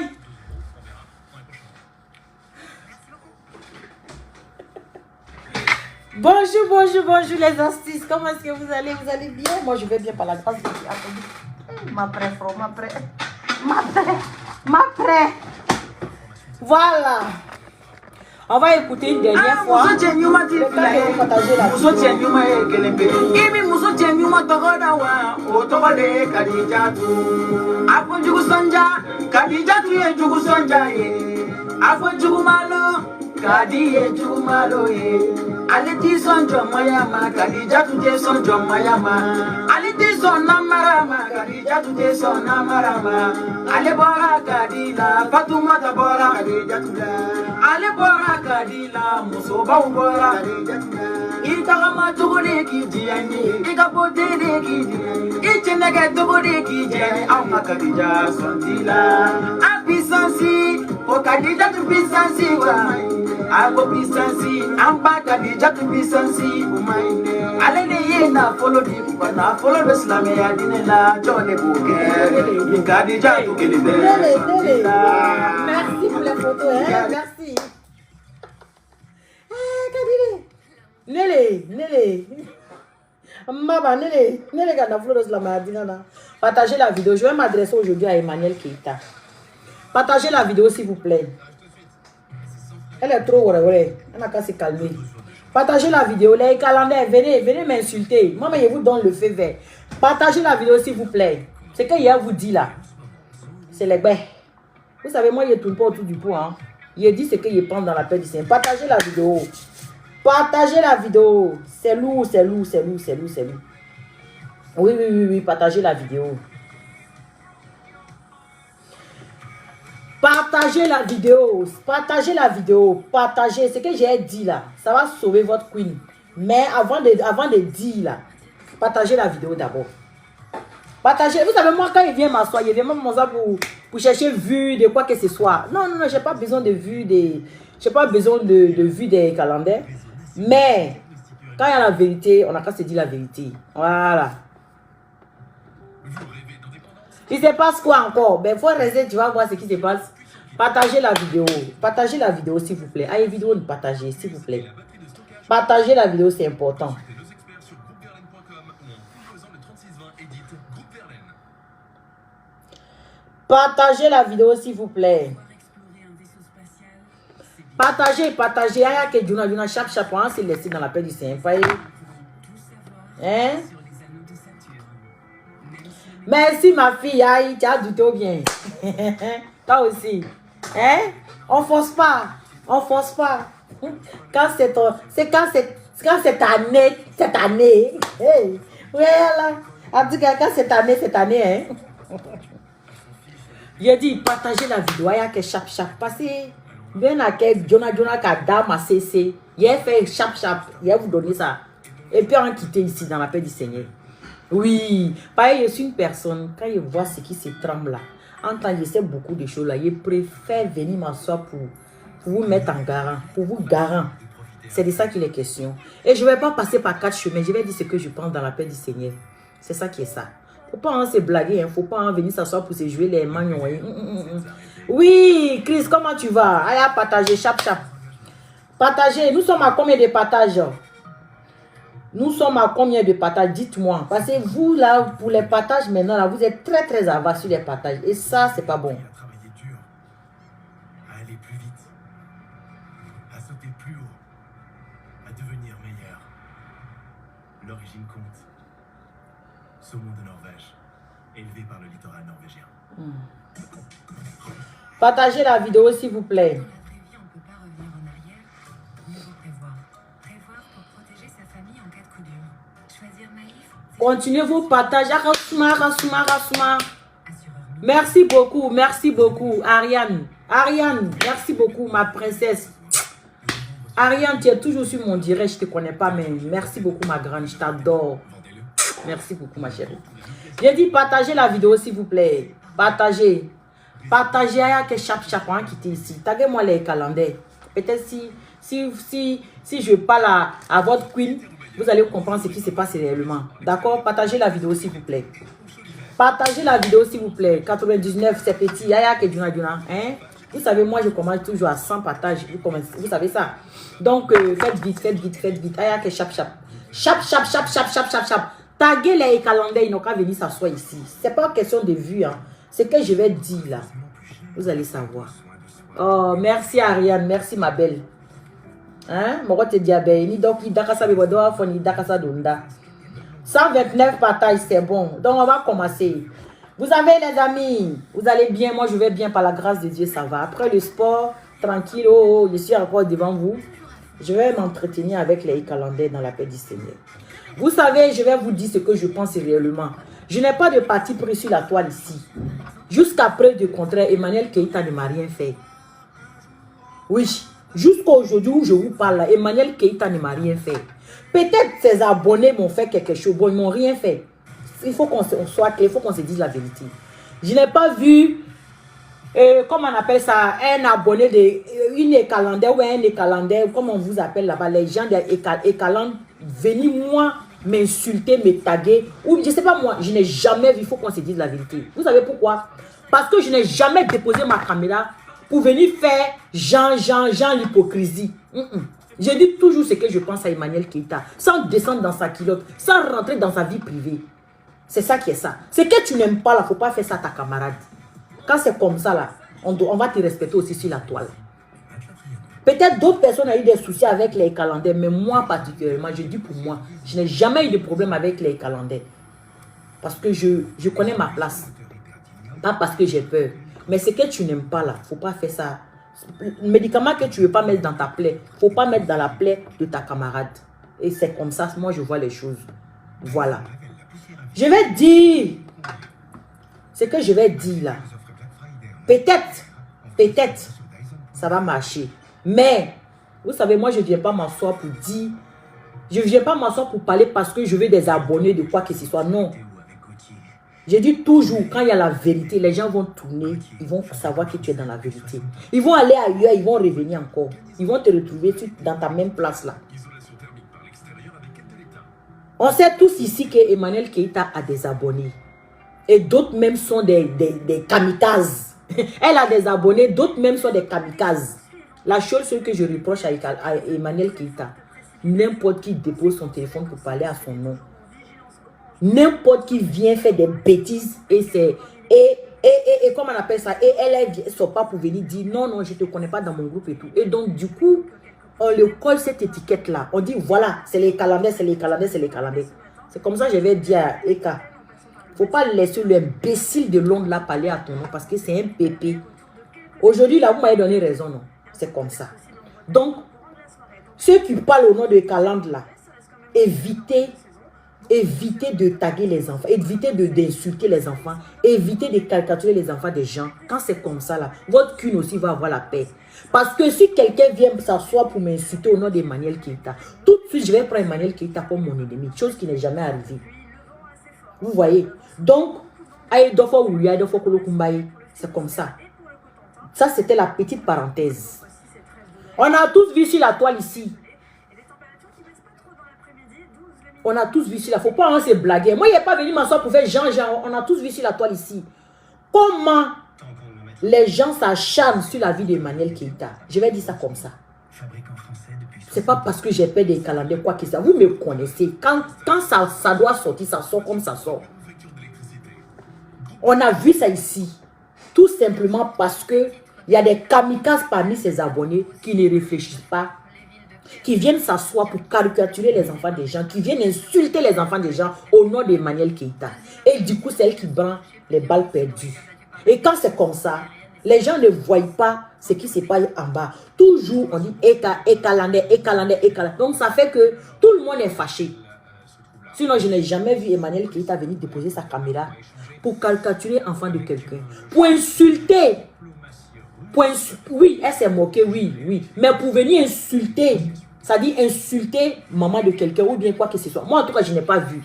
[SPEAKER 1] Bonjour, bonjour, bonjour les astuces. Comment est-ce que vous allez? Vous allez bien? Moi, je vais bien par la grâce de Dieu. Attendez. Ma prêt, frère, ma prêt. Voilà. On va écouter une dernière fois. Le temps de partager la
[SPEAKER 3] Kadiye jumalo ye aliti son jomayama kadija tute son jomayama aliti son namarama kadija tute son namarama ale bora kadila fatuma tabora kadija tula ale bora kadila musoba bora kadija tula itagama tugode kijiani ikapote de kijiani ichenege tugode kijiani amma kadija sondila apisansi o kadija tu pisansi wa Abo Pisansi, I'm back at the Jack Pisansi, Umaine. Alene na follow the na follow the Slame Adinela, Johnny Bouquet, Mikadija to Kelly.
[SPEAKER 1] Merci pour les photos, hein? Merci. Nele. Mama, Nele, gana follow the Slame Adinela. Partagez la vidéo. Je vais m'adresser aujourd'hui à Emmanuel Keita. Partagez la vidéo s'il vous plaît. Elle est trop ouais. Elle n'a qu'à se calmer. Partagez la vidéo. Les Calandais, venez m'insulter. Maman, je vous donne le feu vert. Partagez la vidéo s'il vous plaît. Ce que hier vous dit là, c'est les bêtes. Vous savez, moi, je ne tourne pas autour du pot. Hein. Je dis ce que je pense dans la paix du Seigneur. Partagez la vidéo. Partagez la vidéo. C'est lourd. Oui, partagez la vidéo. Partagez la vidéo. Partagez ce que j'ai dit là. Ça va sauver votre queen. Mais avant de dire là, partagez la vidéo d'abord. Partagez. Vous savez, moi, quand il vient m'asseoir, il vient m'asseoir pour chercher vue de quoi que ce soit. Non, non, non, j'ai pas besoin de vue des... J'ai pas besoin de vue des calendriers. Mais, quand il y a la vérité, on n'a qu'à se dire la vérité. Voilà. Il se passe quoi encore? Ben, faut rester, tu vas voir ce qui se passe. Partagez la vidéo. Partagez la vidéo, s'il vous plaît. Allez, vidéo de partager, s'il vous plaît. Partagez la vidéo, c'est important. Partagez la vidéo, s'il vous plaît. Partagez, partagez. Aïe, que Duna, chaque chaperon, c'est laissé dans la paix du Seigneur. Hein? Merci, ma fille. Aïe, tu as douté bien. Toi aussi. Hein? On force pas. On force pas. Quand c'est cette année. Hey. Oui, là. En tout cas, quand cette année, hein? J'ai dit, partagez la vidéo. Il y a que chap. Passez. Bien à quel Jonah Kadam a cessé. Il a fait chap. Il a vous donné ça. Et puis on quitté ici dans la paix du Seigneur. Oui. Pareil, je suis une personne. Quand je vois ce qui se tremble là, en temps, je sais beaucoup de choses là. Je préfère venir m'asseoir pour vous mettre en garant. Pour vous garant. C'est de ça qu'il est question. Et je ne vais pas passer par 4 chemins. Je vais dire ce que je pense dans la paix du Seigneur. C'est ça qui est ça. Faut pas se blaguer. Faut pas venir s'asseoir pour se jouer les magnons. Oui, Chris, comment tu vas? Allez, partager, chap. Partagez. Nous sommes à combien de partages? Nous sommes à combien de partages? Dites-moi. Parce que vous, là, pour les partages, maintenant, là, vous êtes très avare sur les partages. Et ça, c'est pas bon.
[SPEAKER 4] À travailler dur, à aller plus vite, à sauter plus haut, à devenir meilleur. L'origine compte. Saumon de Norvège, élevé par le littoral norvégien.
[SPEAKER 1] Partagez la vidéo, s'il vous plaît.
[SPEAKER 5] On ne peut pas revenir en arrière. Mieux vaut prévoir. Prévoir pour protéger sa famille en cas de coup dur. Choisir Maïf.
[SPEAKER 1] Continuez vos partages. Rassouma.
[SPEAKER 5] Assureur.
[SPEAKER 1] Merci beaucoup, Ariane. Ariane, merci beaucoup, ma princesse. Ariane, tu es toujours sur mon direct. Je ne te connais pas, mais merci beaucoup, ma grande. Je t'adore. Merci beaucoup, ma chérie. J'ai dit partagez la vidéo, s'il vous plaît. Partagez. Partagez à que chap hein, qui était ici. Taguez-moi les calendriers. Peut-être si je parle à votre queen, vous allez comprendre ce qui se passe réellement. D'accord? Partagez la vidéo, s'il vous plaît. Partagez la vidéo, s'il vous plaît. 99, c'est petit. Yaya que Duna. Hein? Vous savez, moi, je commence toujours à 100 partages. Vous savez ça. Donc, faites vite. Yaya que chap. Chap. Taguez les calendriers, ils n'ont qu'à venir s'asseoir ici. C'est pas question de vue, hein. C'est que je vais dire là. Vous allez savoir. Oh, merci Ariane, merci ma belle. Hein? Moi, te dis, donc, il dakasa bebodo, foni dakasa donda. 129 partages, c'est bon. Donc, on va commencer. Vous avez les amis, vous allez bien. Moi, je vais bien par la grâce de Dieu, ça va. Après le sport, tranquille, je suis encore devant vous. Je vais m'entretenir avec les calendriers dans la paix du Seigneur. Vous savez, je vais vous dire ce que je pense réellement. Je n'ai pas de parti pris sur la toile ici. Jusqu'à preuve du contraire, Emmanuel Keïta ne m'a rien fait. Oui, jusqu'à aujourd'hui où je vous parle là, Emmanuel Keïta ne m'a rien fait. Peut-être ses abonnés m'ont fait quelque chose. Bon, ils ne m'ont rien fait. Il faut qu'on soit clair, il faut qu'on se dise la vérité. Je n'ai pas vu, comment on appelle ça, un abonné de une écalandaire ou un écalandaire, comme on vous appelle là-bas, les gens d'écalandaire, venir moi m'insulter, me taguer, ou je sais pas moi, je n'ai jamais vu, il faut qu'on se dise la vérité. Vous savez pourquoi? Parce que je n'ai jamais déposé ma caméra pour venir faire Jean l'hypocrisie. Je dis toujours ce que je pense à Emmanuel Keïta, sans descendre dans sa culotte, sans rentrer dans sa vie privée. C'est ça qui est ça. Ce que tu n'aimes pas là, il ne faut pas faire ça à ta camarade. Quand c'est comme ça là, on va te respecter aussi sur la toile. Peut-être d'autres personnes ont eu des soucis avec les calendriers, mais moi particulièrement, je dis pour moi, je n'ai jamais eu de problème avec les calendriers. Parce que je connais ma place. Pas parce que j'ai peur. Mais ce que tu n'aimes pas là, il ne faut pas faire ça. Le médicament que tu ne veux pas mettre dans ta plaie, il ne faut pas mettre dans la plaie de ta camarade. Et c'est comme ça, moi je vois les choses. Voilà. Je vais dire ce que je vais dire là. Peut-être, ça va marcher. Mais, vous savez, moi, je ne viens pas m'asseoir pour dire... Je ne viens pas m'asseoir pour parler parce que je veux des abonnés de quoi que ce soit. Non. J'ai dit toujours, quand il y a la vérité, les gens vont tourner, ils vont savoir que tu es dans la vérité. Ils vont aller ailleurs, ils vont revenir encore. Ils vont te retrouver dans ta même place là. On sait tous ici que Emmanuel Keïta a des abonnés. Et d'autres même sont des kamikazes. Elle a des abonnés, d'autres même sont des kamikazes. La chose que je reproche à Emmanuel Keïta, n'importe qui dépose son téléphone pour parler à son nom. N'importe qui vient faire des bêtises et comment on appelle ça, et elle ne sort pas pour venir dire non, non, je ne te connais pas dans mon groupe et tout. Et donc, du coup, on le colle cette étiquette-là. On dit voilà, c'est les Calandais, c'est les Calandais, c'est les Calandais. C'est comme ça que je vais dire à Eka. Il ne faut pas laisser l'imbécile de Londres là parler à ton nom parce que c'est un pépé. Aujourd'hui, là, vous m'avez donné raison, non? C'est comme ça. Donc, ceux qui parlent au nom de Calandre là, évitez de taguer les enfants, évitez d'insulter les enfants, évitez de caricaturer les enfants des gens. Quand c'est comme ça, là, votre cul aussi va avoir la paix. Parce que si quelqu'un vient s'asseoir pour m'insulter au nom d'Emmanuel Keïta, tout de suite, je vais prendre Emmanuel Keïta comme mon ennemi. Chose qui n'est jamais arrivée. Vous voyez? Donc, c'est comme ça. Ça, c'était la petite parenthèse. On a tous vu sur la toile ici. On a tous vu sur la... Il ne faut pas se blaguer. Moi, il n'est pas venu m'asseoir pour faire Jean. On a tous vu sur la toile ici. Comment les gens s'acharnent sur la vie d'Emmanuel Keïta. Je vais dire ça comme ça. C'est pas parce que j'ai peur des calendriers, quoi que ça. Vous me connaissez. Quand ça doit sortir, ça sort comme ça sort. On a vu ça ici. Tout simplement parce que il y a des kamikazes parmi ses abonnés qui ne réfléchissent pas, qui viennent s'asseoir pour caricaturer les enfants des gens, qui viennent insulter les enfants des gens au nom d'Emmanuel Keïta. Et du coup, c'est elle qui prend les balles perdues. Et quand c'est comme ça, les gens ne voient pas ce qui se passe en bas. Toujours, on dit Ekalandais. Donc, ça fait que tout le monde est fâché. Sinon, je n'ai jamais vu Emmanuel Keïta venir déposer sa caméra pour caricaturer l'enfant de quelqu'un. Pour insulter. Oui, elle s'est moquée, oui. Mais pour venir insulter, ça dit insulter maman de quelqu'un ou bien quoi que ce soit. Moi, en tout cas, je n'ai pas vu.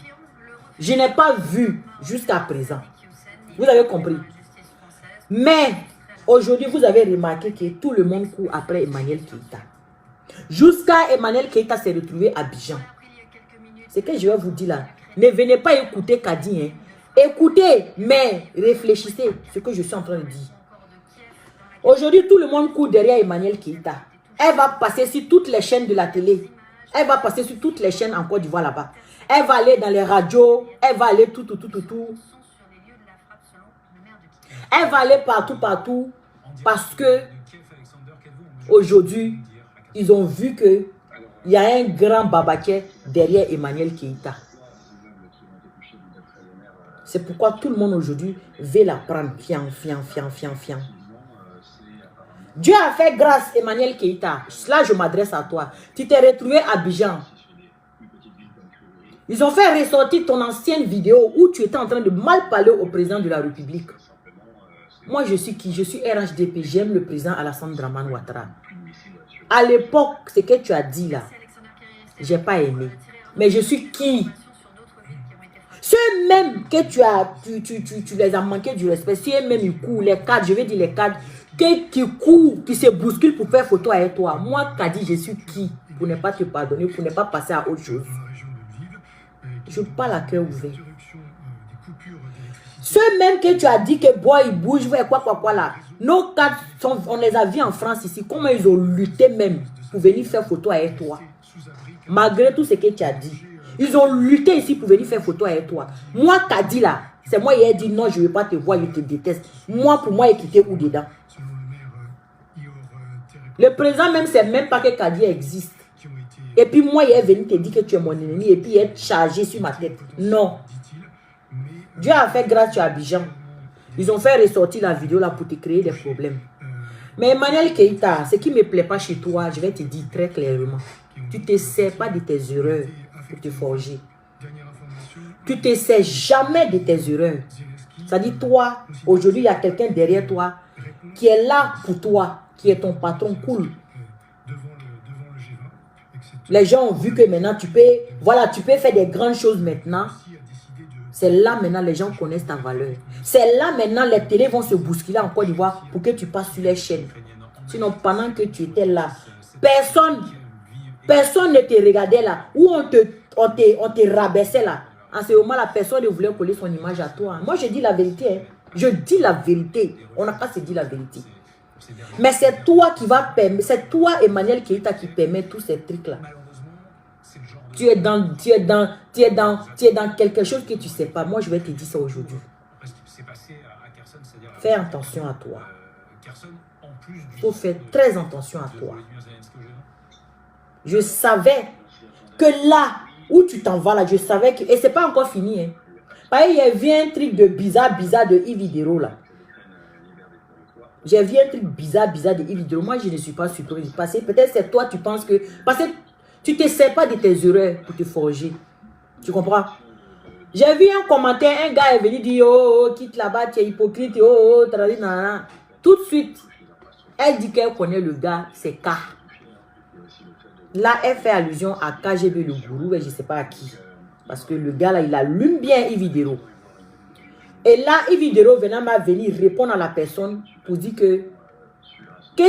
[SPEAKER 1] Je n'ai pas vu jusqu'à présent. Vous avez compris. Mais aujourd'hui, vous avez remarqué que tout le monde court après Emmanuel Keïta. Jusqu'à Emmanuel Keïta s'est retrouvé à Abidjan. C'est que je vais vous dire là. Ne venez pas écouter Kadi. Hein. Écoutez, mais réfléchissez ce que je suis en train de dire. Aujourd'hui, tout le monde court derrière Emmanuel Keïta. Elle va passer sur toutes les chaînes de la télé. Elle va passer sur toutes les chaînes en Côte d'Ivoire là-bas. Elle va aller dans les radios. Elle va aller tout. Elle va aller partout. Parce que aujourd'hui, ils ont vu que il y a un grand babaquet derrière Emmanuel Keïta. C'est pourquoi tout le monde aujourd'hui veut la prendre. Fian. Dieu a fait grâce, Emmanuel Keïta. Là, je m'adresse à toi. Tu t'es retrouvé à Abidjan. Ils ont fait ressortir ton ancienne vidéo où tu étais en train de mal parler au président de la République. Moi, je suis qui? Je suis RHDP. J'aime le président Alassane Dramane Ouattara. À l'époque, ce que tu as dit là, j'ai pas aimé. Mais je suis qui? Ceux même que tu les as manqué du respect, ceux même ils courent, les cadres, je vais dire les cadres, qui courent, qui se bousculent pour faire photo avec toi. Moi, Kadi, je suis qui? Pour ne pas te pardonner, pour ne pas passer à autre chose. Je parle à cœur ouvert. Ceux même que tu as dit que boy, ils bougent, quoi là. Nos cadres, on les a vus en France ici, comment ils ont lutté même pour venir faire photo avec toi. Malgré tout ce que tu as dit. Ils ont lutté ici pour venir faire photo avec toi. Moi, Kadi là, c'est moi qui ai dit non, je ne veux pas te voir, je te déteste. Moi, pour moi, il quitté où dedans? Le président même, c'est même pas que Kadi existe. Et puis moi, il est venu te dire que tu es mon ennemi et puis il est chargé sur ma tête. Non. Dieu a fait grâce sur Abidjan. Ils ont fait ressortir la vidéo là pour te créer des problèmes. Mais Emmanuel Keïta, ce qui ne me plaît pas chez toi, je vais te dire très clairement. Tu ne te sers pas de tes erreurs pour te forger. Tu ne te sers jamais de tes erreurs. C'est-à-dire toi, aujourd'hui, il y a quelqu'un derrière toi qui est là pour toi, qui est ton patron cool. Les gens ont vu que maintenant tu peux, voilà, tu peux faire des grandes choses maintenant. C'est là maintenant les gens connaissent ta valeur. C'est là maintenant les télés vont se bousculer en Côte d'Ivoire pour que tu passes sur les chaînes. Sinon, pendant que tu étais là, personne ne te regardait là. Ou on te rabaissait là. En ce moment, la personne ne voulait coller son image à toi. Moi, je dis la vérité. Hein. Je dis la vérité. On n'a pas se dire la vérité. Mais c'est toi qui va permettre, c'est toi, Emmanuel Keïta, qui permet tous ces trucs-là. Tu es dans quelque chose que tu ne sais pas. Moi, je vais te dire ça aujourd'hui. Fais attention à toi. Il faut faire très attention à toi. Je savais que là où tu t'en vas, là, je savais que... Et ce n'est pas encore fini. Hein. Parce qu'il y a vu un truc de bizarre de Yves Vidéro, là. J'ai vu un truc bizarre de Yves Vidéro. Moi, je ne suis pas surprise. Parce que peut-être c'est toi, tu penses que... Parce que tu ne te sers pas de tes erreurs pour te forger. Tu comprends? J'ai vu un commentaire, un gars est venu dire, oh, quitte là-bas, tu es hypocrite, oh, nanana. Tout de suite, elle dit qu'elle connaît le gars, c'est K. Là, elle fait allusion à KGB, le gourou, et je ne sais pas à qui. Parce que le gars là, il allume bien Yves Vidéro. Et là, Yves Vidéro m'a venir répondre à la personne pour dire que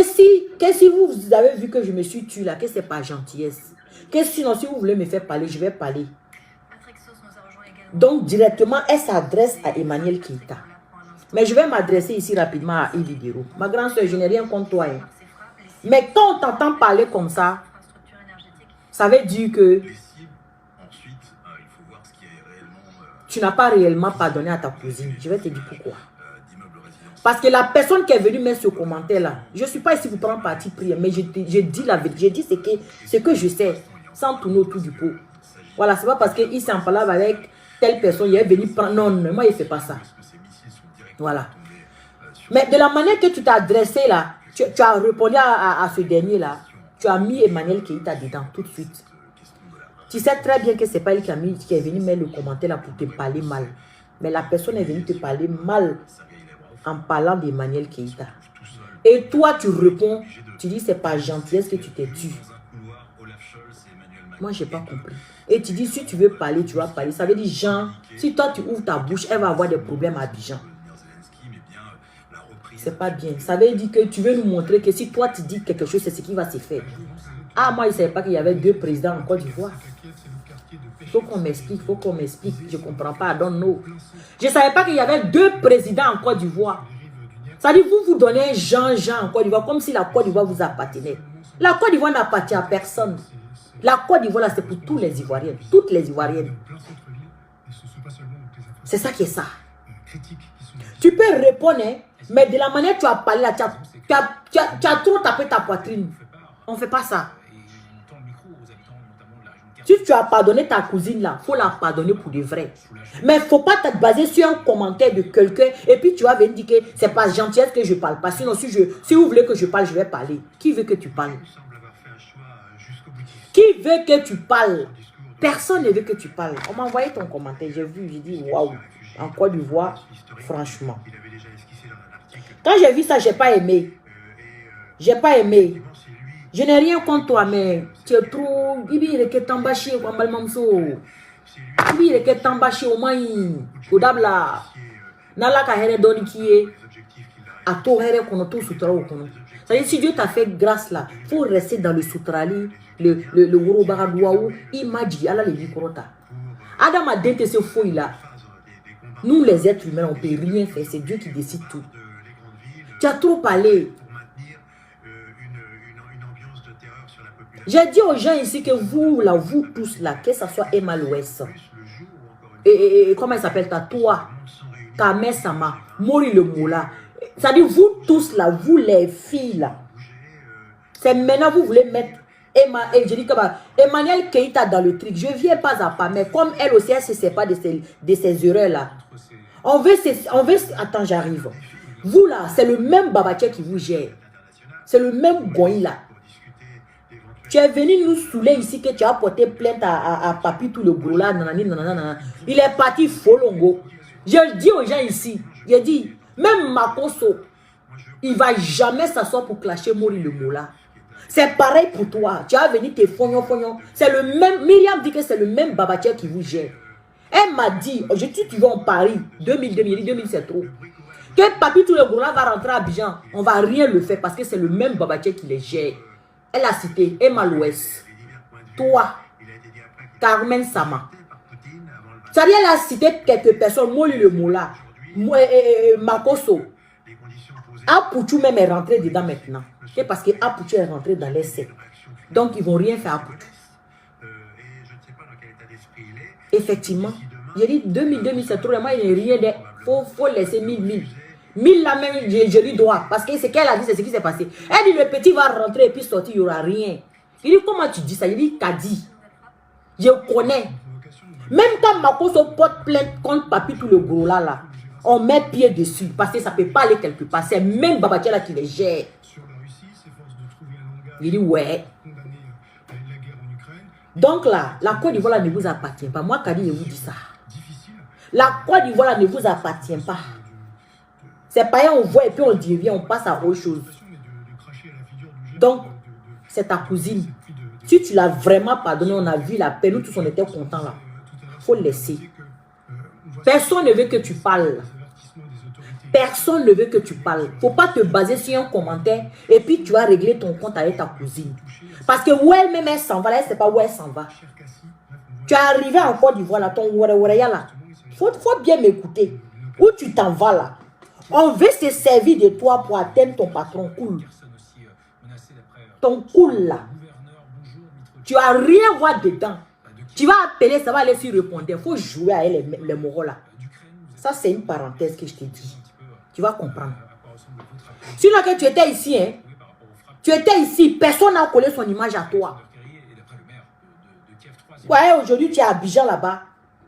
[SPEAKER 1] si vous avez vu que je me suis tué là, que ce n'est pas gentillesse. Que sinon, si vous voulez me faire parler, je vais parler. Donc, directement, elle s'adresse à Emmanuel Keïta. Mais je vais m'adresser ici rapidement à Yves Vidéro. Ma grande soeur, je n'ai rien contre toi. Hein. Mais quand on t'entend parler comme ça, ça veut dire que tu n'as pas réellement pardonné à ta cousine. Je vais te dire pourquoi. Parce que la personne qui est venue mettre ce commentaire là, je ne suis pas ici pour prendre parti pris, mais je dis la vérité. Je dis ce que je sais, sans tourner autour du pot. Voilà, c'est pas parce qu'il s'en parle avec telle personne, il est venu prendre. Non, non, moi, il ne fait pas ça. Voilà. Mais de la manière que tu t'es adressé là, tu as répondu à ce dernier là, tu as mis Emmanuel Keïta dedans tout de suite. Tu sais très bien que ce n'est pas elle qui est venu mettre le commentaire là pour te parler mal. Mais la personne est venue te parler mal en parlant d'Emmanuel Keïta. Et toi, tu réponds, tu dis c'est pas gentillesse que tu t'es tué. Moi, je n'ai pas compris. Et tu dis, si tu veux parler, tu vas parler. Ça veut dire, Jean, si toi, tu ouvres ta bouche, elle va avoir des problèmes à Abidjan. C'est pas bien. Ça veut dire que tu veux nous montrer que si toi, tu dis quelque chose, c'est ce qui va se faire. Ah, moi, je ne savais pas qu'il y avait 2 présidents en Côte d'Ivoire. Il faut qu'on m'explique, Je ne comprends pas, I don't know. Je ne savais pas qu'il y avait 2 présidents en Côte d'Ivoire. Ça veut dire, vous donnez Jean en Côte d'Ivoire comme si la Côte d'Ivoire vous appartenait. La Côte d'Ivoire n'appartient à personne. La Côte d'Ivoire, c'est pour tous les Ivoiriens. Toutes les Ivoiriennes. C'est ça qui est ça. Tu peux répondre, hein, mais de la manière que tu as parlé là, tu as trop tapé ta poitrine. On ne fait pas ça. Si tu as pardonné ta cousine là, il faut la pardonner pour de vrai. Mais il ne faut pas te baser sur un commentaire de quelqu'un et puis tu vas venir dire que c'est pas gentillesse que je ne parle pas. Sinon, si vous voulez que je parle, je vais parler. Qui veut que tu parles? Qui veut que tu parles? Personne ne veut que tu parles. On m'a envoyé ton commentaire. J'ai vu, j'ai dit waouh. En Côte d'Ivoire, franchement. Quand j'ai vu ça, je n'ai pas aimé. J'ai pas aimé. Je n'ai rien contre toi, mais tu es trop... Ibi reke tambashi kwa malmamso. Ibi reke tambashi au moins. Odabla. Nala ka here doni kiye. Ato here kono to sutra o kono. C'est-à-dire, si Dieu t'a fait grâce là, il faut rester dans le sutrali, le woro baradouaou, imaji, ala le mikrota. Adam a dente ce fouille là. Nous les êtres humains, on ne peut rien faire. C'est Dieu qui décide tout. Tu as trop parlé. J'ai dit aux gens ici que vous, là, vous tous là, que ce soit Emma l'Ouest, et comment il s'appelle, toi, Kamé Sama, Mori le Moula, c'est-à-dire vous tous là, vous les filles là, c'est maintenant vous voulez mettre Emmanuel Keïta dans le truc. Je ne viens pas à pas, mais comme elle aussi, elle ne se sait pas de ces erreurs là. On veut, attends, j'arrive. Vous là, c'est le même Babaché qui vous gère. C'est le même Goï là. Tu es venu nous saouler ici que tu as porté plainte à Papi tout le gros là. Nanana. Il est parti folongo. Je dis aux gens ici, je dis, même Makoso, il ne va jamais s'asseoir pour clasher Mori le Moula. C'est pareil pour toi. Tu as venu te fognon. C'est le même. Myriam dit que c'est le même Babaché qui vous gère. Elle m'a dit, tu vas en Paris, 2000, c'est trop. Que Papi tout le gouvernement va rentrer à Abidjan, on va rien le faire parce que c'est le même Babaché qui les gère. Elle a cité Emma Louès, toi, Carmen Sama. C'est-à-dire, elle a cité quelques personnes, Moli le Moula, Makoso. Apouchou même est rentré dedans maintenant. C'est parce que Apouchou est rentré dans les sectes. Donc, ils ne vont rien faire à Apouchou. Effectivement, j'ai dit 2000, c'est trop. Moi, il n'y a rien de... Faut laisser 1000. 1000 là même, je lui dois. Parce que ce qu'elle a dit, c'est ce qui s'est passé. Elle dit, le petit va rentrer et puis sortir, il n'y aura rien. Il dit, comment tu dis ça? Il dit, Kadi. Je connais. Même quand Makoso porte plainte contre Papi tout le gros là, on met pied dessus. Parce que ça ne peut pas aller quelque part. C'est même Babatia là qui les gère. Il dit, ouais. Donc là, la Côte d'Ivoire ne vous appartient pas. Moi, Kadi, je vous dis ça. La Côte d'Ivoire ne vous appartient pas. C'est pas on voit et puis on devient, on passe à autre chose. Donc, c'est ta cousine. Si tu l'as vraiment pardonné, on a vu la paix, nous tous on était contents là. Il faut le laisser. Personne ne veut que tu parles. Personne ne veut que tu parles. Il ne faut pas te baser sur un commentaire et puis tu vas régler ton compte avec ta cousine. Parce que où elle-même elle s'en va, là, elle ne sait pas où elle s'en va. Tu es arrivé en Côte d'Ivoire là, ton oureya là. Faut bien m'écouter. Où tu t'en vas là? On veut se servir de toi pour atteindre ton patron cool. Ton cool là. Tu vas rien voir dedans. Tu vas appeler, ça va aller sur répondre. Il faut jouer à elle les moraux là. Ça, c'est une parenthèse que je te dis. Tu vas comprendre. Sinon que tu étais ici, hein. Tu étais ici, personne n'a collé son image à toi. Ouais, aujourd'hui tu es à Abidjan là-bas.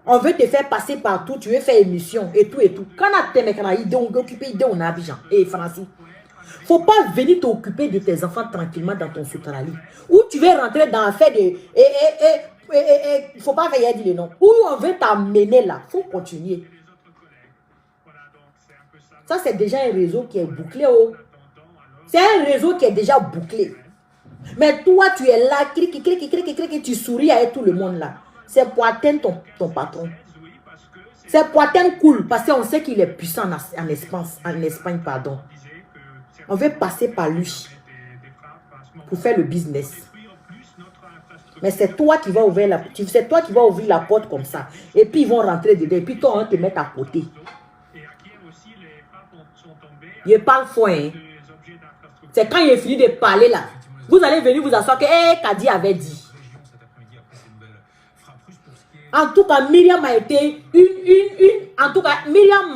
[SPEAKER 1] On veut te faire passer partout, tu veux faire émission et tout et tout. Quand on a idée, on veut occuper idée, on a Abidjan. Et Francis. Faut pas venir t'occuper de tes enfants tranquillement dans ton souterrain. Ou tu veux rentrer dans l'affaire de... faut pas veiller à dire le nom. Où on veut t'amener là. Faut continuer. Ça, c'est déjà un réseau qui est bouclé. Oh. C'est un réseau qui est déjà bouclé. Mais toi, tu es là, tu souris avec tout le monde là. C'est pour atteindre ton patron. C'est pour atteindre cool. Parce qu'on sait qu'il est puissant en Espagne, pardon. On veut passer par lui pour faire le business. Mais c'est toi qui vas ouvrir la porte comme ça. Et puis ils vont rentrer dedans. Et puis toi, on va te mettre à côté. Je parle fort, hein. C'est quand il est fini de parler là. Vous allez venir vous asseoir que Kadi avait dit. En tout cas, Myriam a été en tout cas, Myriam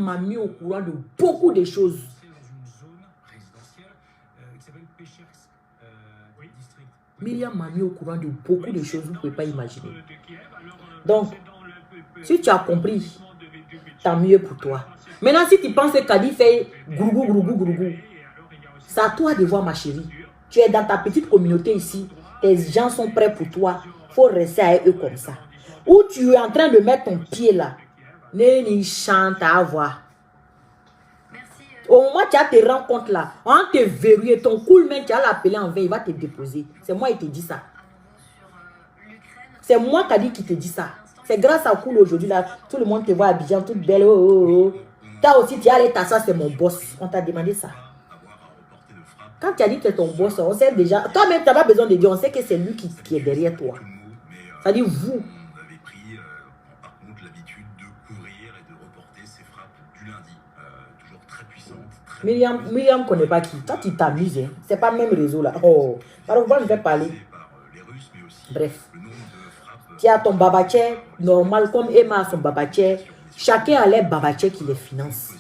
[SPEAKER 1] m'a mis au courant de beaucoup de choses. Myriam m'a mis au courant de beaucoup de choses, vous ne pouvez pas imaginer. Donc, si tu as compris, tant mieux pour toi. Maintenant, si tu penses que Kadi fait gourgou, c'est à toi de voir, ma chérie. Tu es dans ta petite communauté ici, tes gens sont prêts pour toi, il faut rester avec eux comme ça. Ou tu es en train de mettre ton pied là, Néni chante à voir. Au moment où tu as tes rencontres là, on te verrouille, ton cool man, tu as l'appelé en veille, il va te déposer. C'est moi qui te dis ça. C'est moi qui te dit ça. C'est grâce à cool aujourd'hui là, tout le monde te voit à Abidjan, toute belle. Toi aussi, tu as allé t'asseoir, c'est mon boss. On t'a demandé ça. Quand tu as dit que c'est ton boss, on sait déjà. Toi-même, tu n'as pas besoin de dire, on sait que c'est lui qui est derrière toi. Ça dit vous. Myriam ne connaît pas qui. Toi, tu t'amuses. Hein. C'est pas le même réseau là. Oh, alors moi, je vais parler. Bref. Tu as ton babaché normal comme Emma a son babaché. Chacun a les babaché qui les finance.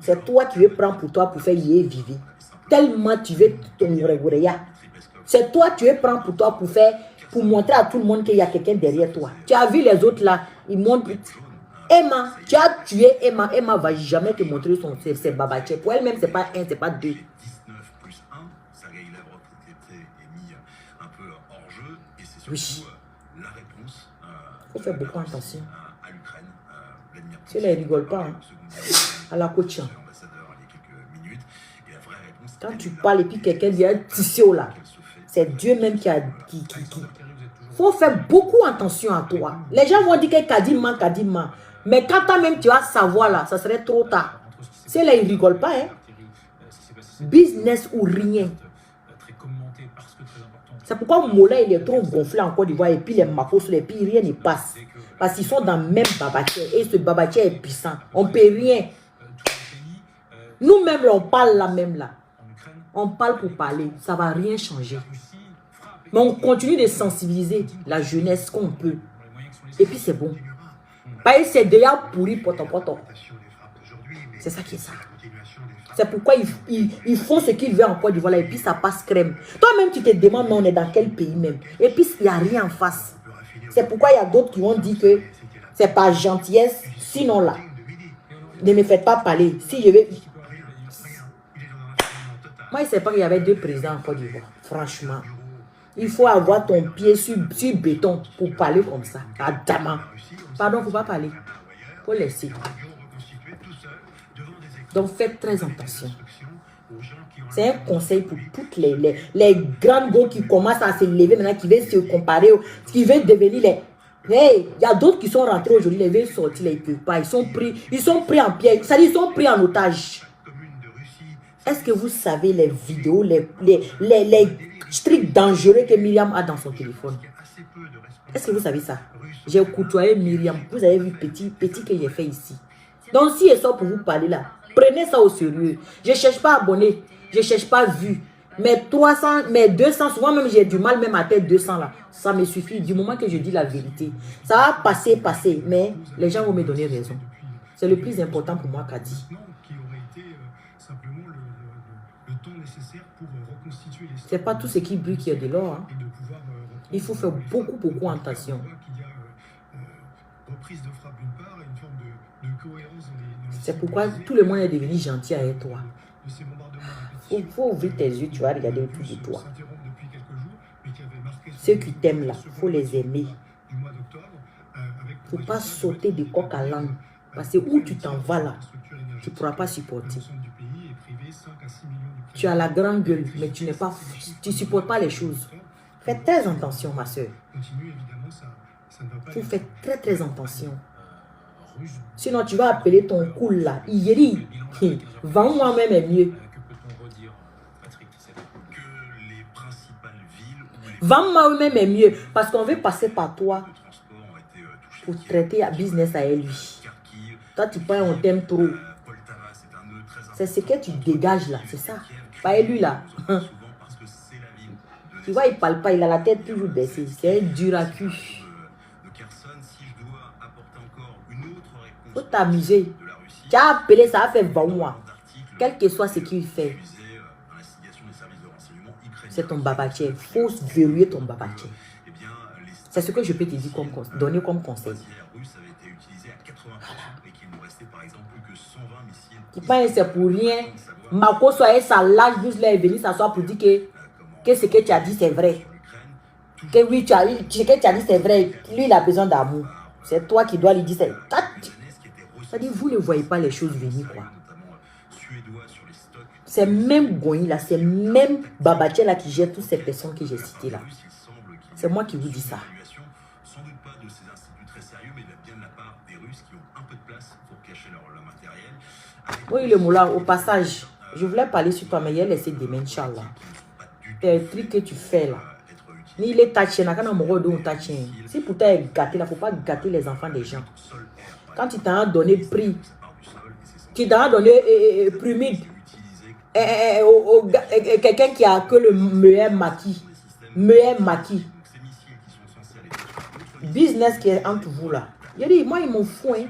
[SPEAKER 1] C'est toi qui veux prendre pour toi pour faire y vivre. Tellement tu veux ton régulier. C'est toi qui veux prendre pour toi pour montrer à tout le monde qu'il y a quelqu'un derrière toi. Tu as vu les autres là, ils montrent. Emma, tu as tué Emma. Emma va jamais te montrer ses babachets. Pour elle-même, c'est pas un, c'est pas deux.
[SPEAKER 4] 19 plus 1, Sergei Lavrov est mis un peu hors jeu. Et c'est surtout la réponse
[SPEAKER 1] faut faire beaucoup attention.
[SPEAKER 4] À l'Ukraine.
[SPEAKER 1] Si elle ne rigole pas, hein, à la coach. Quand tu parles et puis quelqu'un dit un tissot là, c'est Dieu même qui a... faut faire beaucoup attention à toi. Les gens vont dire que Kadima. Mais quand toi-même tu vas savoir là, ça serait trop tard. C'est là, ils ne rigolent pas. Hein. Business ou rien. C'est pourquoi Mola il est trop gonflé en Côte d'Ivoire et puis les Makos sur les pieds, rien ne passe. Parce qu'ils sont dans le même babatier et ce babatier est puissant. On ne peut rien. Nous-mêmes, on parle là même là. On parle pour parler. Ça ne va rien changer. Mais on continue de sensibiliser la jeunesse qu'on peut. Et puis c'est bon. Parce que c'est déjà pourri poto. C'est ça qui est ça. C'est pourquoi ils font ce qu'ils veulent en Côte d'Ivoire et puis ça passe crème. Toi-même, tu te demandes, mais on est dans quel pays même? Et puis, il n'y a rien en face. C'est pourquoi il y a d'autres qui vont dire que c'est pas gentillesse. Sinon là, ne me faites pas parler. Si je vais... Moi, je ne sais pas qu'il y avait 2 présidents en Côte d'Ivoire. Franchement. Il faut avoir ton pied sur béton pour parler comme ça. Adama. Pardon, il ne faut pas parler. Il faut laisser. Donc, faites très attention. C'est un conseil pour toutes les grandes go qui commencent à se lever maintenant, qui veulent se comparer, qui veulent devenir les... Hey, il y a d'autres qui sont rentrés aujourd'hui, ils veulent sortir, ils ne peuvent pas. Ils sont pris en piège. C'est-à-dire, ils sont pris en otage. Est-ce que vous savez les vidéos, les trucs dangereux que Myriam a dans son téléphone? Est-ce que vous savez ça? J'ai côtoyé Myriam. Vous avez vu petit que j'ai fait ici. Donc, si elle sort pour vous parler là, prenez ça au sérieux. Je ne cherche pas abonné. Je ne cherche pas vu. Mais 300, mais 200, souvent même j'ai du mal même à faire 200 là. Ça me suffit du moment que je dis la vérité. Ça va passer. Mais les gens vont me donner raison. C'est le plus important pour moi, Kadi. C'est pas tout ce qui brille qui est de l'or. Hein. Il faut faire beaucoup attention. C'est pourquoi tout le monde est devenu gentil avec toi. Il faut ouvrir tes yeux, tu vas regarder autour de toi. Ceux qui t'aiment là, il faut les aimer. Il ne faut pas sauter de coq à l'âne. Parce que où tu t'en vas là, tu ne pourras pas supporter. Tu as la grande gueule, mais tu ne supportes pas les choses. Fais très attention, ma soeur. Il faut faire très attention. Sinon, tu vas appeler ton cool là. Yeri, vends-moi même est mieux. Vends-moi même est mieux. Parce qu'on veut passer par toi pour traiter à business à lui. Toi, tu penses on t'aime trop. C'est ce que tu dégages là, c'est ça. Pas lui là. Tu vois, il ne parle pas, il a la tête toujours baissée. C'est un dur à cul. Faut t'amuser. Tu as appelé, ça a fait 20 mois. Quel que soit ce qu'il fait. C'est ton babatier. Il faut verrouiller ton babatier. C'est ce que je peux te dire donner comme conseil. Qui pense c'est pour rien. Marco soit sa lâche bouche là est venu s'asseoir pour dire que ce que tu as dit c'est vrai. Que oui, ce que tu as dit c'est vrai. Lui il a besoin d'amour. C'est toi qui dois lui dire ça. C'est-à-dire vous ne voyez pas les choses venir quoi. C'est même Goï là, c'est même Babatier là qui gère toutes ces personnes que j'ai citées là. C'est moi qui vous dis ça. Oui, le moula, au passage, je voulais parler sur toi, mais il a laissé demain, Inch'Allah. Les trucs que tu fais là. Ni les tachés, si pour toi est gâté, il ne faut pas gâter les enfants des gens. Quand tu t'en as donné prix, tu t'en as donné prumide, quelqu'un qui a que le meilleur maquis. Business qui est entre vous là. Je dis, moi, ils m'ont fou, hein.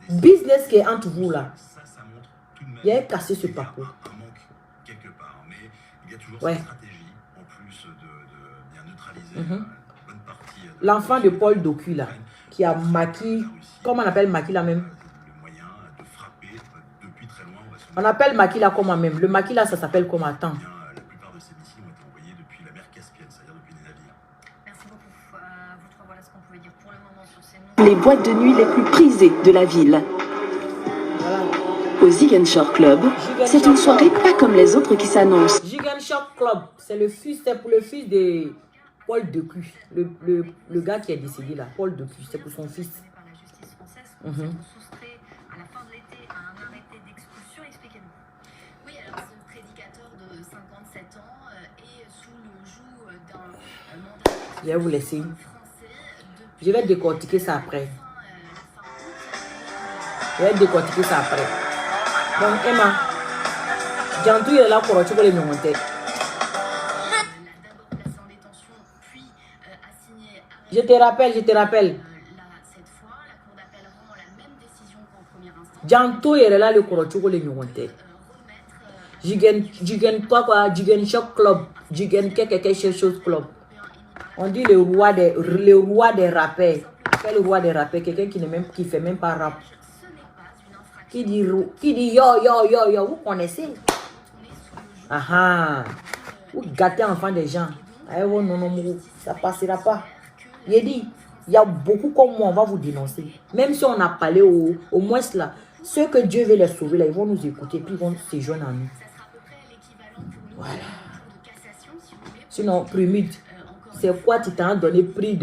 [SPEAKER 1] Business qui est entre vous là. Il a cassé ce parcours. Ouais. L'enfant de Paul Docu là, qui a maquis, comment on appelle maquis là même? On appelle maquis là comment même? Le maquis là, ça s'appelle comment? Attends.
[SPEAKER 2] Les boîtes de nuit les plus prisées de la ville. Au Ziguinchor Club, c'est une soirée pas comme les autres qui s'annoncent.
[SPEAKER 1] Ziguinchor Club, c'est pour le fils de Paul Decu, le gars qui est décédé là, Paul Decu, c'est pour son fils.
[SPEAKER 5] Par la justice française, soustrait à la fin de l'été à un arrêté d'expulsion. Expliquez-nous. Oui, alors ce prédicateur de 57 ans est sous le joug d'un mandat
[SPEAKER 1] Je vais vous laisser.
[SPEAKER 5] français depuis
[SPEAKER 1] Je vais décortiquer ça après.
[SPEAKER 5] la fin août.
[SPEAKER 1] Je vais décortiquer ça après. Donc, Emma, Jantou est là pour tu peux les monter.
[SPEAKER 5] L'a d'abord placé en détention, puis a signé arrêt.
[SPEAKER 1] Je te rappelle.
[SPEAKER 5] Là, cette fois, la Cour d'appel rend la même décision qu'en première instance.
[SPEAKER 1] Jantou est là le pour tu peux les monter. Jigen quoi, Jigen Shock Club, Jigen quelque chose club. On dit le roi des rappeurs. Quel roi des rappeurs? Quelqu'un qui fait même pas rap. Qui dit yo, vous connaissez? Vous gâtez enfant des gens. Non, ça passera pas. Il dit, il y a beaucoup comme moi, on va vous dénoncer. Même si on a parlé au moins là, ceux que Dieu veut les sauver, là, ils vont nous écouter, puis ils vont se joindre à nous. Voilà. Sinon, primide, c'est quoi tu t'as donné prix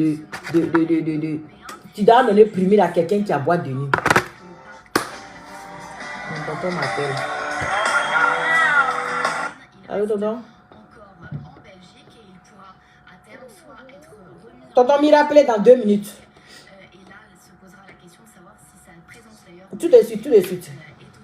[SPEAKER 1] tu t'as donné primide à quelqu'un qui a boîte de nuit. Mon tonton m'appelle. Allô, tonton? Tonton m'y rappeler dans 2 minutes.
[SPEAKER 5] Et là, il se posera la question de savoir si sa présence d'ailleurs
[SPEAKER 1] Tout de suite.
[SPEAKER 5] est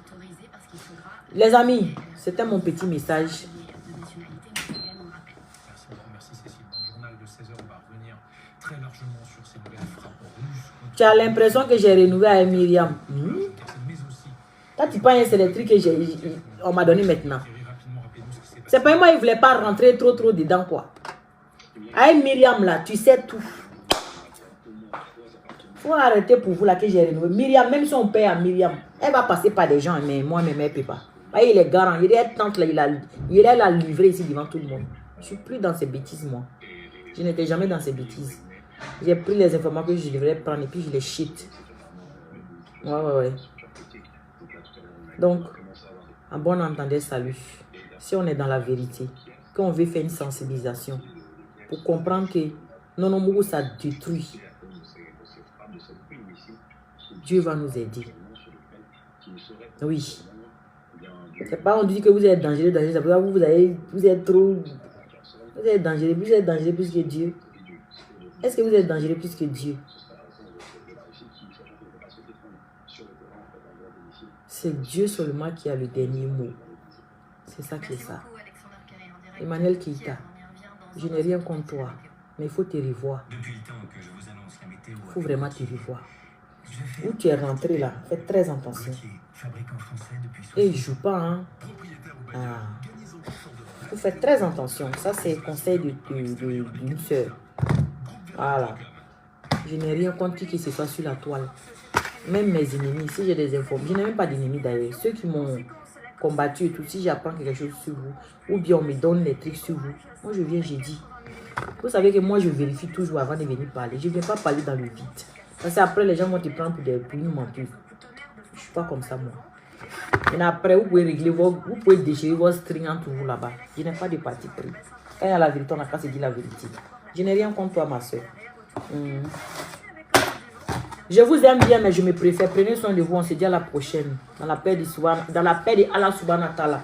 [SPEAKER 5] autorisée parce qu'il faudra
[SPEAKER 1] Les amis, c'était mon petit message.
[SPEAKER 5] de nationalité, mais également rappel.
[SPEAKER 4] Merci beaucoup, merci Cécile. Dans le journal de 16h, on va revenir très largement sur ces nouvelles frappes russes.
[SPEAKER 1] Tu as l'impression que j'ai renouvelé avec Myriam.
[SPEAKER 4] Mais aussi,
[SPEAKER 1] Toi, tu penses que c'est les trucs que on m'a donné maintenant.
[SPEAKER 4] rapidement, rappelez-nous ce qui s'est passé.
[SPEAKER 1] C'est pas moi, il ne voulait pas rentrer trop dedans, quoi. Avec Myriam, là, tu sais tout. Faut arrêter pour vous, là, que j'ai renouvelé. Myriam, même si on paye à Myriam, elle va passer par des gens, mais moi-même, elle ne peut pas. Ah, il est garant, il est tante, là, il est là livré ici devant tout le monde. Je suis plus dans ces bêtises, moi. Je n'étais jamais dans ces bêtises. J'ai pris les informations que je devrais prendre et puis je les shit. Ouais. Donc, en bon entendeur, salut. Si on est dans la vérité, qu'on veut faire une sensibilisation pour comprendre que non, ça détruit. Dieu va nous aider. Oui. C'est pas on dit que vous êtes dangereux, vous êtes trop. Vous êtes dangereux plus que Dieu. Est-ce que vous êtes dangereux plus que Dieu? C'est Dieu seulement qui a le dernier mot. C'est ça qui est ça. Emmanuel Keita, je n'ai rien contre toi, mais il faut te revoir.
[SPEAKER 4] Depuis le temps que je vous annonce la météo,
[SPEAKER 1] Il faut vraiment te revoir. Où tu es rentré là, fais très attention.
[SPEAKER 4] fabricant français depuis
[SPEAKER 1] Et il joue pas, hein. Il faut faire très attention. Ça, c'est le conseil d'une soeur. Voilà. Je n'ai rien contre qui se soit sur la toile. Même mes ennemis, si j'ai des informations, je n'ai même pas d'ennemis d'ailleurs. Ceux qui m'ont combattu et tout, si j'apprends quelque chose sur vous, ou bien on me donne des trucs sur vous, moi je viens, j'ai dit. Vous savez que moi je vérifie toujours avant de venir parler. Je ne viens pas parler dans le vide. Parce qu'après les gens vont te prendre pour une menteuse. Je ne suis pas comme ça moi. Et après, vous pouvez régler vous pouvez déchirer vos strings entre vous là-bas. Je n'ai pas de parti pris. Quand il y a la vérité, on n'a qu'à se dire la vérité. Je n'ai rien contre toi, ma soeur. Je vous aime bien, mais je me préfère. Prenez soin de vous. On se dit à la prochaine. Dans la paix de Allah Subhanahu wa Ta'ala.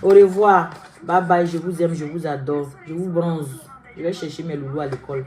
[SPEAKER 1] Au revoir. Bye bye. Je vous aime, je vous adore. Je vous bronze. Je vais chercher mes loulous à l'école.